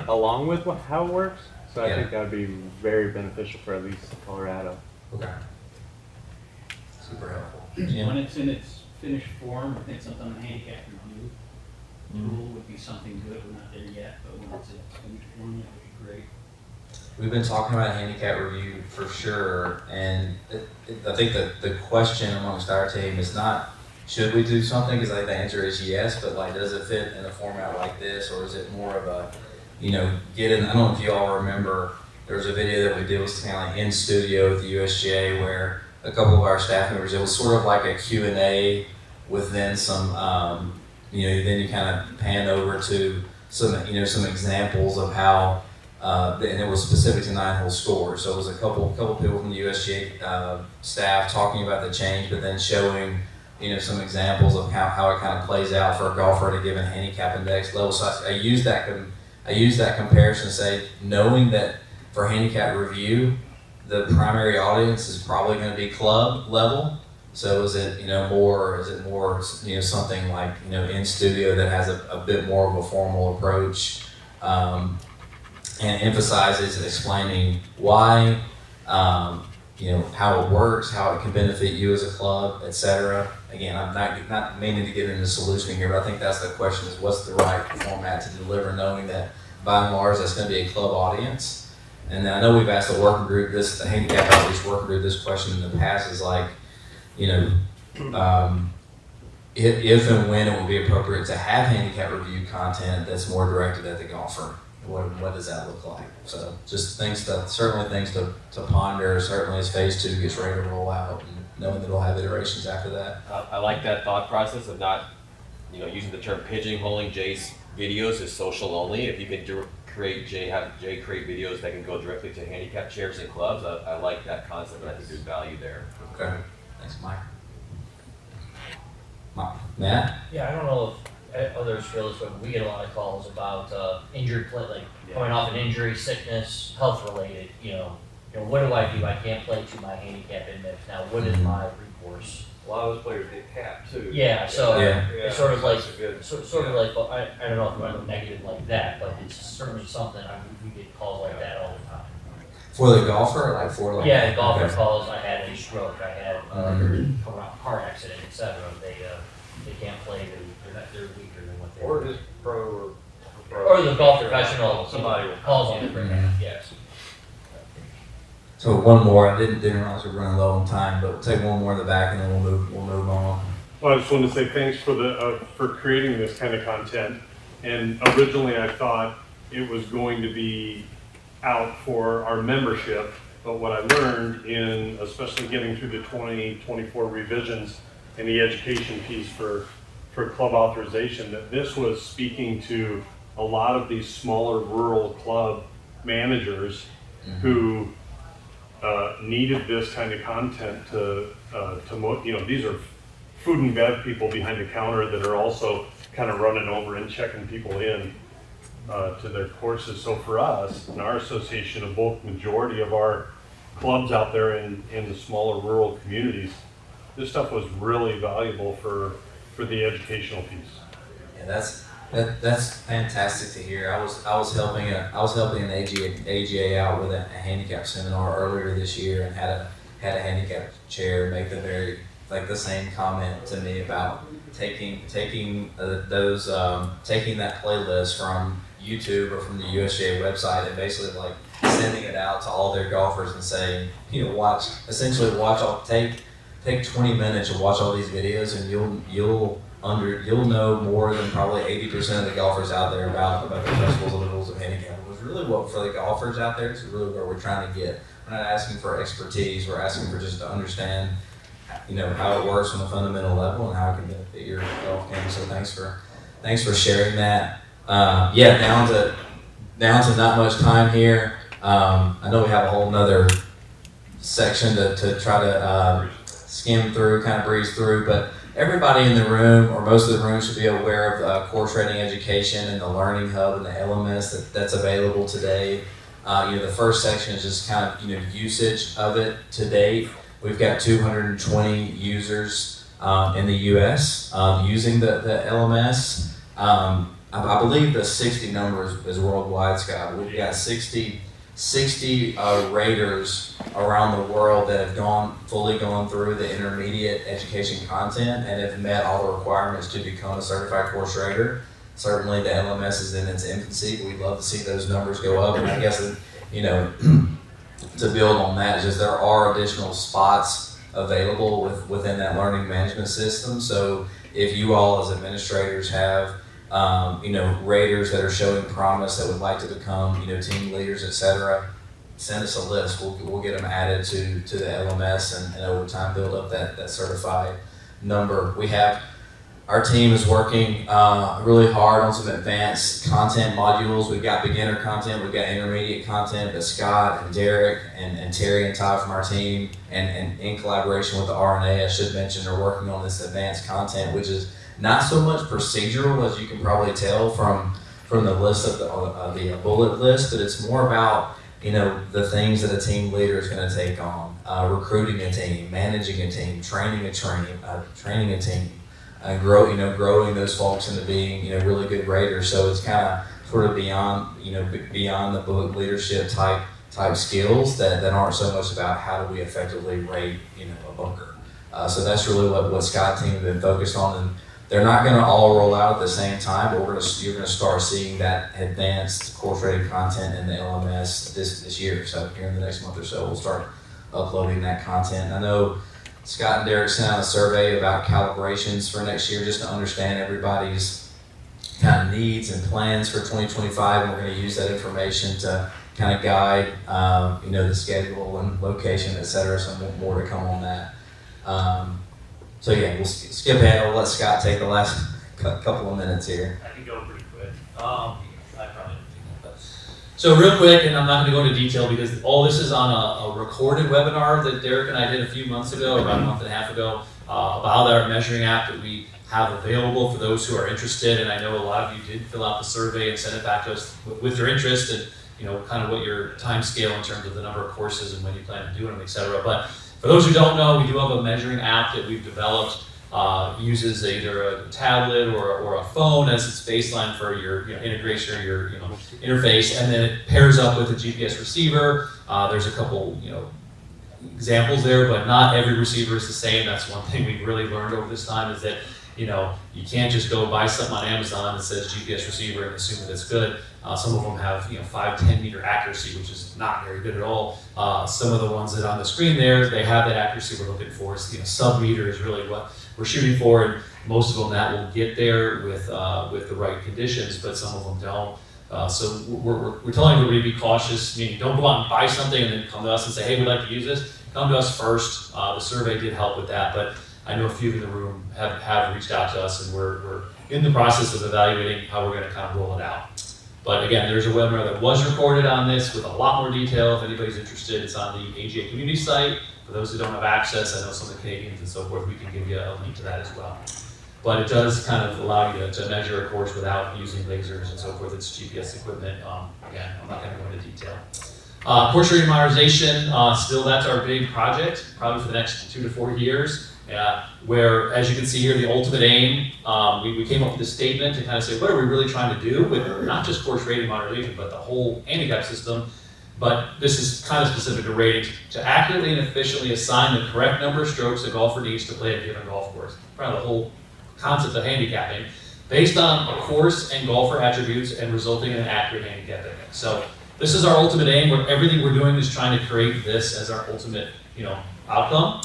along with how it works. So I think that would be very beneficial for at least Colorado. Okay. Super helpful. When it's in its finished form, I think something on the handicap review tool would be something good. We're not there yet, but when it's in its finished form, that would be great. We've been talking about handicap review for sure, and I think that the question amongst our team is not, should we do something? Because I think the answer is yes, but like, does it fit in a format like this, or is it more of a, get in? I don't know if you all remember, there was a video that we did, was kind of like in studio with the USGA, where a couple of our staff members, it was sort of like a Q&A with then some, then you kind of pan over to some examples of how, and it was specific to 9-hole scores. So it was a couple people from the USGA staff talking about the change, but then showing, some examples of how it kind of plays out for a golfer at a given handicap index level. So I use that comparison to say, knowing that for handicap review, the primary audience is probably going to be club level. So is it more something like in studio that has a bit more of a formal approach, and emphasizes explaining why, how it works, how it can benefit you as a club, etc. Again, I'm not meaning to get into solutioning here, but I think that's the question: is what's the right format to deliver, knowing that by and large that's going to be a club audience. And then I know we've asked the working group the handicap outreach working group this question in the past, is like, if and when it will be appropriate to have handicap review content that's more directed at the golfer. What does that look like? So just certainly things to ponder, certainly as phase 2 gets ready to roll out, and knowing that it'll have iterations after that. I like that thought process of not, using the term pigeonholing Jay's videos as social only. If you could have Jay create videos that can go directly to handicap chairs and clubs, I like that concept, and I think there's value there. Okay, thanks, Mike. Matt? Yeah, I don't know if others feel this way, but we get a lot of calls about injured play, like coming off an injury, sickness, health related. What do I do? I can't play to my handicap index now. What is my recourse? A lot of those players get capped too. Yeah, so it's sort of like that's a good- sort of like, well, I don't know if I'm going to negative like that, but it's certainly something. We get calls like that all the time. For the golfer, or like for like? Yeah, golfer Okay. calls. I had a stroke. I had come out car accident, etc. They can't play. They're weaker than what they Or are. just pro Or the golf professional Somebody will calls on it for that. Yes. So one more. I didn't realize we were running low on time, but we'll take one more in the back, and then we'll move on. Well, I just wanted to say thanks for creating this kind of content. And originally I thought it was going to be out for our membership, but what I learned in especially getting through the 2024 revisions and the education piece for club authorization, that this was speaking to a lot of these smaller rural club managers who needed this kind of content to these are food and bev people behind the counter that are also kind of running over and checking people in. to their courses. So for us, in our association, a bulk majority of our clubs out there in the smaller rural communities, this stuff was really valuable for the educational piece. Yeah, that's fantastic to hear. I was helping an AGA out with a handicap seminar earlier this year, and had a handicap chair make the same comment to me about taking that playlist from YouTube or from the USGA website, and basically like sending it out to all their golfers and saying, take 20 minutes and watch all these videos, and you'll know more than probably 80% of the golfers out there about the principles and the rules of handicap. It was really what, for the golfers out there, it's really what we're trying to get. We're not asking for expertise, we're asking for just to understand, how it works on a fundamental level and how it can benefit your golf game. So thanks for sharing that. Down to not much time here. I know we have a whole nother section to try to skim through, kind of breeze through, but everybody in the room, or most of the room, should be aware of course rating education and the learning hub and the LMS that's available today. The first section is just kind of usage of it to date. We've got 220 users in the U.S. Using the LMS. I believe the 60 number is worldwide, Scott. We've got 60 raters around the world that have fully gone through the intermediate education content and have met all the requirements to become a certified course rater. Certainly the LMS is in its infancy, but we'd love to see those numbers go up. And I guess, to build on that, is just there are additional spots available within that learning management system. So if you all as administrators have raters that are showing promise that would like to become, team leaders, etc., send us a list. We'll get them added to the LMS and over time build up that certified number. Our team is working really hard on some advanced content modules. We've got beginner content, we've got intermediate content, but Scott and Derek and Terry and Ty from our team and in collaboration with the RNA, I should mention, are working on this advanced content, which is not so much procedural, as you can probably tell from the list of the bullet list, but it's more about the things that a team leader is going to take on: recruiting a team, managing a team, training a team, and growing those folks into being really good raters. So it's kind of sort of beyond the book leadership type skills that aren't so much about how do we effectively rate a bunker. So that's really what Scott's team have been focused on. And they're not going to all roll out at the same time, but you're going to start seeing that advanced course rating content in the LMS this year. So here in the next month or so, we'll start uploading that content. I know Scott and Derek sent out a survey about calibrations for next year, just to understand everybody's kind of needs and plans for 2025, and we're going to use that information to kind of guide the schedule and location, etc. So more to come on that. So yeah, we'll skip ahead. I'll let Scott take the last couple of minutes here. I can go pretty quick. I probably didn't think that. So real quick, and I'm not going to go into detail because all this is on a recorded webinar that Derek and I did a few months ago, about a month and a half ago, about our measuring app that we have available for those who are interested. And I know a lot of you did fill out the survey and send it back to us with your interest and kind of what your time scale in terms of the number of courses and when you plan to do them, etc. But for those who don't know, we do have a measuring app that we've developed. Uses either a tablet or a phone as its baseline for your integration or your interface, and then it pairs up with a GPS receiver. There's a couple examples there, but not every receiver is the same. That's one thing we've really learned over this time, is that you can't just go buy something on Amazon that says GPS receiver and assume that it's good. Some of them have 5-10 meter accuracy, which is not very good at all. Some of the ones that on the screen there, they have that accuracy we're looking for. Sub-meter is really what we're shooting for, and most of them that will get there with the right conditions, but some of them don't. So we're telling everybody to be cautious. Meaning, don't go out and buy something and then come to us and say, hey, we'd like to use this. Come to us first. The survey did help with that, but I know a few in the room have reached out to us, and we're in the process of evaluating how we're going to kind of roll it out. But again, there's a webinar that was recorded on this with a lot more detail. If anybody's interested, it's on the AGA community site. For those who don't have access, I know some of the Canadians and so forth, we can give you a link to that as well. but it does kind of allow you to measure a course without using lasers and so forth. It's GPS equipment. Again, I'm not going to go into detail. Course rating modernization, still that's our big project, probably for the next 2 to 4 years. Where, as you can see here, the ultimate aim, we came up with a statement to kind of say, what are we really trying to do with not just course rating modernization, but the whole handicap system. But this is kind of specific to rating, to accurately and efficiently assign the correct number of strokes a golfer needs to play a given golf course. Kind of the whole concept of handicapping, based on a course and golfer attributes and resulting in an accurate handicapping. So this is our ultimate aim, where everything we're doing is trying to create this as our ultimate, outcome.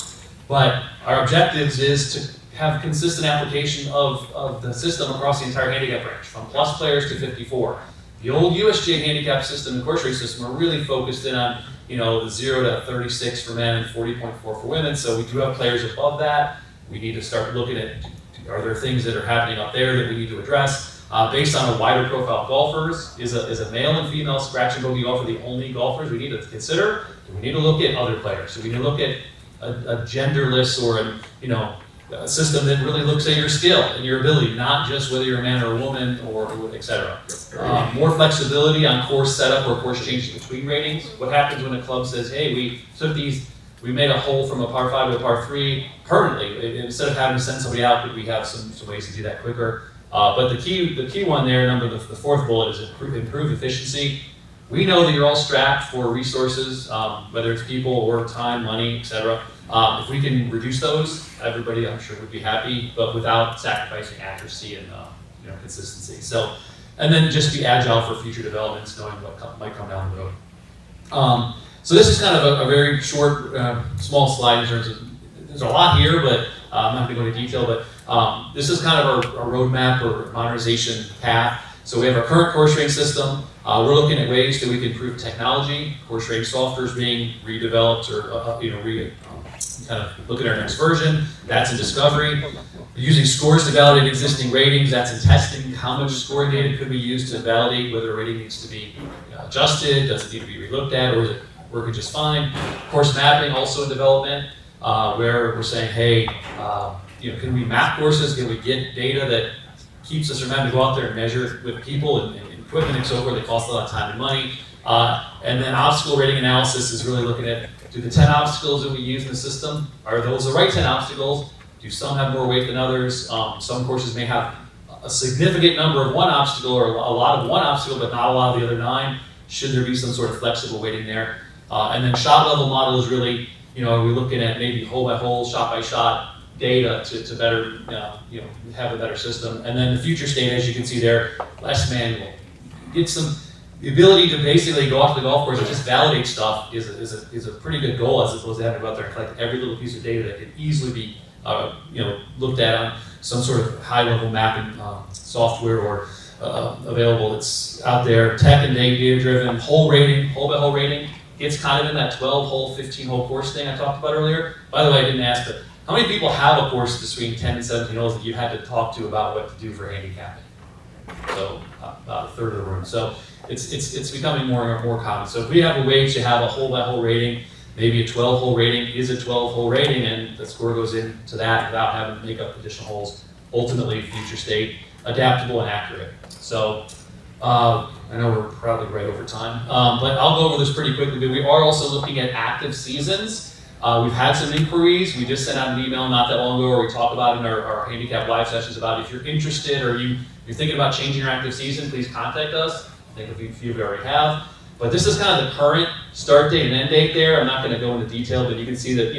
But our objectives is to have consistent application of the system across the entire handicap range, from plus players to 54. The old USGA handicap system and course rating system are really focused in on, the 0 to 36 for men and 40.4 for women. So we do have players above that. We need to start looking at, are there things that are happening up there that we need to address? Based on a wider profile golfers, is a male and female scratch and bogey golfer the only golfers we need to consider? Do we need to look at other players? So we need to look at a genderless or a system that really looks at your skill and your ability, not just whether you're a man or a woman or et cetera. More flexibility on course setup or course changes between ratings. What happens when a club says, hey, we made a hole from a par 5 to a par 3 permanently. Instead of having to send somebody out, we have some ways to do that quicker. But the key one there, the fourth bullet, is improve efficiency. We know that you're all strapped for resources, whether it's people or time, money, etc. If we can reduce those, everybody, I'm sure, would be happy, but without sacrificing accuracy and consistency. So, and then just be agile for future developments, knowing what might come down the road. So this is kind of a very short, small slide in terms of, there's a lot here, but I'm not going to go into detail, but this is kind of our roadmap or modernization path. So we have our current course rating system. We're looking at ways that we can improve technology. Course rating software is being redeveloped or kind of look at our next version. That's in discovery. We're using scores to validate existing ratings. That's in testing. How much scoring data could we use to validate whether a rating needs to be adjusted? Does it need to be relooked at, or is it working just fine? Course mapping also in development, where we're saying, hey, can we map courses? Can we get data that keeps us from having to go out there and measure with people and equipment and so forth that costs a lot of time and money. And then obstacle rating analysis is really looking at, do the 10 obstacles that we use in the system, are those the right 10 obstacles? Do some have more weight than others? Some courses may have a significant number of one obstacle or a lot of one obstacle, but not a lot of the other 9. Should there be some sort of flexible weighting there? And then shot level model is really, are we looking at maybe hole by hole, shot by shot data to better, have a better system. And then the future state, as you can see there, less manual. Get the ability to basically go off the golf course and just validate stuff is a pretty good goal, as opposed to having to go out there and collect every little piece of data that can easily be, looked at on some sort of high-level mapping software or available that's out there. Tech and data-driven hole rating, hole by hole rating, gets kind of in that 12-hole, 15-hole course thing I talked about earlier. By the way, I didn't ask, but how many people have a course between 10 and 17 holes that you had to talk to about what to do for handicapping? So about a third of the room. So it's becoming more and more common. So if we have a way to have a hole by hole rating, maybe a 12-hole rating is a 12-hole rating, and the score goes into that without having to make up additional holes. Ultimately, future state, adaptable and accurate. So I know we're probably right over time, but I'll go over this pretty quickly. But we are also looking at active seasons. We've had some inquiries. We just sent out an email not that long ago where we talked about in our handicap live sessions about if you're interested or you're thinking about changing your active season, please contact us. I think a few of you already have. But this is kind of the current start date and end date there. I'm not going to go into detail, but you can see that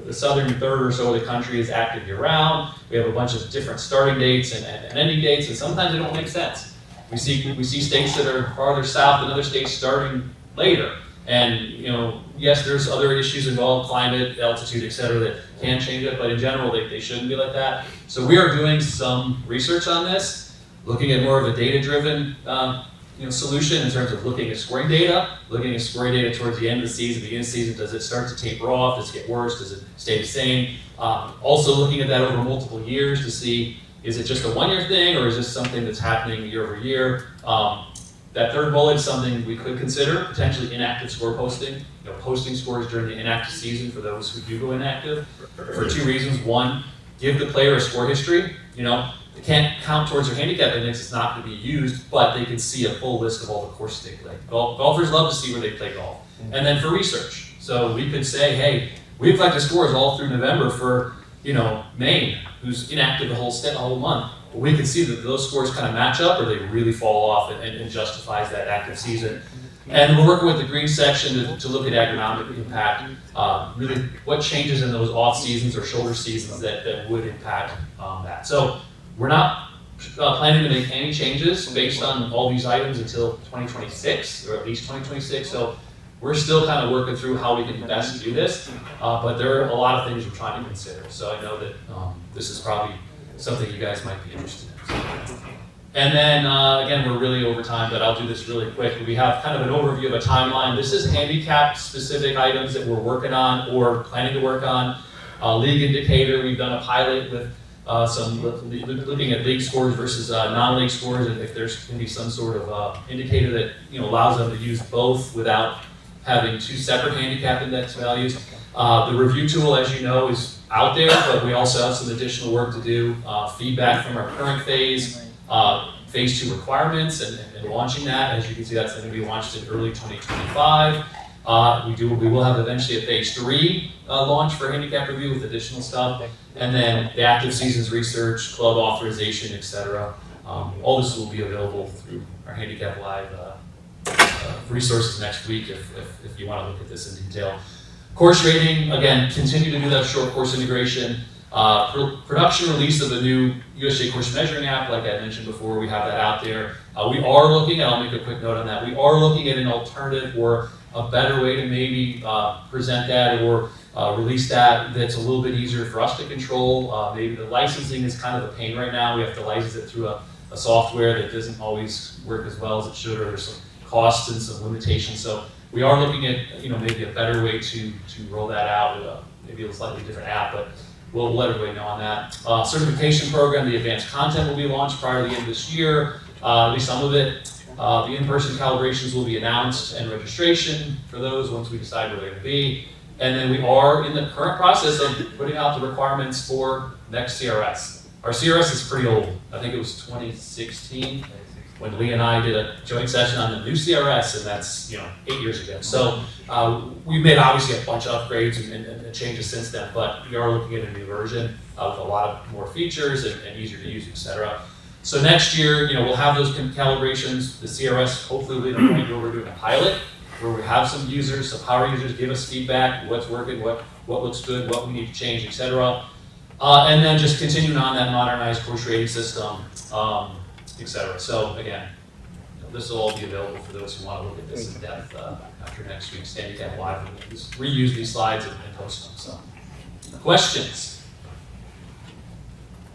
the southern third or so of the country is active year-round. We have a bunch of different starting dates and ending dates, and sometimes they don't make sense. We see states that are farther south and other states starting later. And yes, there's other issues involved, climate, altitude, et cetera, that can change it, but in general, they shouldn't be like that. So we are doing some research on this, looking at more of a data-driven solution in terms of looking at scoring data towards the end of the season, beginning of the season. Does it start to taper off? Does it get worse? Does it stay the same? Also looking at that over multiple years to see, is it just a one-year thing, or is this something that's happening year over year? That third bullet is something we could consider, potentially inactive score posting. Posting scores during the inactive season for those who do go inactive for 2 reasons. One, give the player a score history. you know, they can't count towards their handicap index, it's not going to be used, but they can see a full list of all the courses they play. Golfers love to see where they play golf. And then for research, so we could say, hey, we collected scores all through November for, you know, Maine, who's inactive the whole month. But we can see that those scores kind of match up or they really fall off and justifies that active season. And we're working with the green section to look at agronomic impact, really what changes in those off seasons or shoulder seasons that would impact that. So we're not planning to make any changes based on all these items until 2026, or at least 2026. So we're still kind of working through how we can best do this, but there are a lot of things we're trying to consider. So I know that this is probably something you guys might be interested in. And then, again, we're really over time, but I'll do this really quick. We have kind of an overview of a timeline. This is handicap-specific items that we're working on or planning to work on. League indicator, we've done a pilot with looking at league scores versus non-league scores, and if there's going to be some sort of indicator that allows them to use both without having two separate handicap index values. The review tool, as you know, is out there, but we also have some additional work to do. Feedback from our current phase. Phase 2 requirements and launching that. As you can see, that's going to be launched in early 2025. We will have eventually a phase 3 launch for handicap review with additional stuff. And then the active seasons research, club authorization, etc. All this will be available through our Handicap Live resources next week if you want to look at this in detail. Course rating, again, continue to do that short course integration. Production release of the new USGA course measuring app, like I mentioned before, we have that out there. We are looking, and I'll make a quick note on that, we are looking at an alternative or a better way to maybe present that or release that's a little bit easier for us to control. Maybe the licensing is kind of a pain right now. We have to license it through a software that doesn't always work as well as it should, or there's some costs and some limitations. So we are looking at maybe a better way to roll that out, maybe a slightly different app, but we'll let everybody know on that. Certification program, the advanced content will be launched prior to the end of this year, at least some of it. The in-person calibrations will be announced and registration for those once we decide where they're going to be. And then we are in the current process of putting out the requirements for next CRS. Our CRS is pretty old. I think it was 2016 when Lee and I did a joint session on the new CRS, and that's 8 years ago. So we've made obviously a bunch of upgrades and changes since then, but we are looking at a new version with a lot of more features and easier to use, etc. So next year, we'll have those calibrations. The CRS hopefully will be the point where we're doing a pilot, where we have some users, some power users give us feedback, what's working, what looks good, what we need to change, etc. And then just continuing on that modernized course rating system, etc. So again, this will all be available for those who want to look at this in depth after next week's Handicap Live. We'll just reuse these slides and post them. So, questions?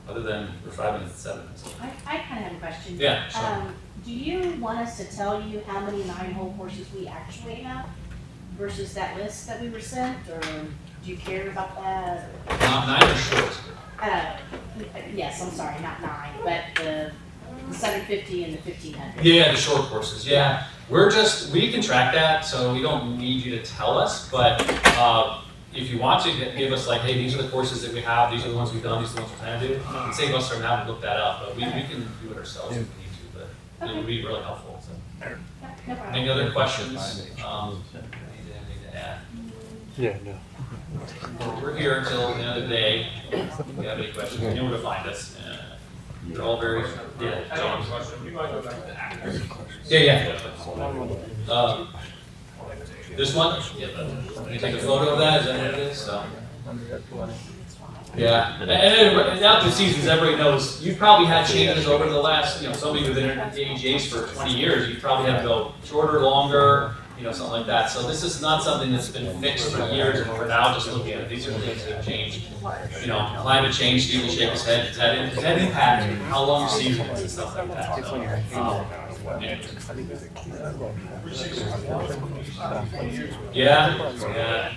Other than we're 5 minutes and 7 minutes. I kind of have a question. Yeah, sure. Do you want us to tell you how many 9-hole courses we actually have versus that list that we were sent, or do you care about that? 9 or short? Yes, I'm sorry, not 9, but the 750 and the 1500. Yeah, the short courses. Yeah, we can track that, so we don't need you to tell us. But if you want to give us hey, these are the courses that we have, these are the ones we've done, these are the ones we plan to do, it can save us from having to look that up. But we can do it ourselves if we need to, but it would be really helpful. So. No problem. Any other questions? Anything to add? Yeah, no. We're here until the end of the day. If you have any questions, you know where to find us. They're all very, yeah. I don't have a question. You might go back to the actors. Yeah. This one? You take a photo of that? Is that what it is? So. Yeah. And now the seasons, everybody knows, you've probably had changes over the last, somebody who's been in AGAs for 20 years, you probably have to go shorter, longer, something like that. So this is not something that's been fixed for years, and we're now just looking at it. These are things that have changed. Climate change, Steve will shake his head. Does that impact how long your season is and stuff like that? Yeah.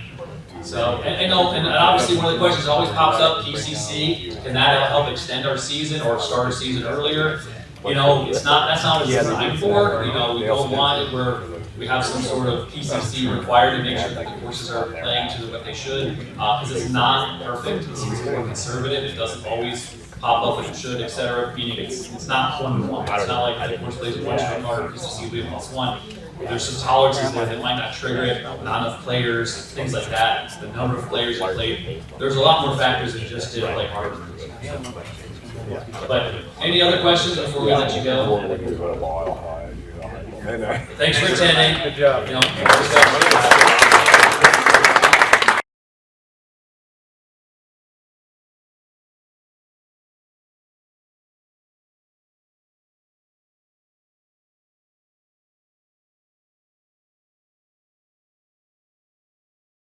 So, and obviously one of the questions that always pops up, PCC, can that help extend our season or start our season earlier? That's not what it's designed for. We don't want it where we have some sort of PCC required to make sure that the courses are playing to what they should, because it's not perfect. It's more conservative. It doesn't always pop up if it should, et cetera, meaning it's not one-to-one. It's not like the course plays one string or PCC we plus one. There's some tolerances there that might not trigger it, not enough players, things like that, the number of players you played. There's a lot more factors than just did play hard. But any other questions before we let you go? Thanks for attending. Good job. You know,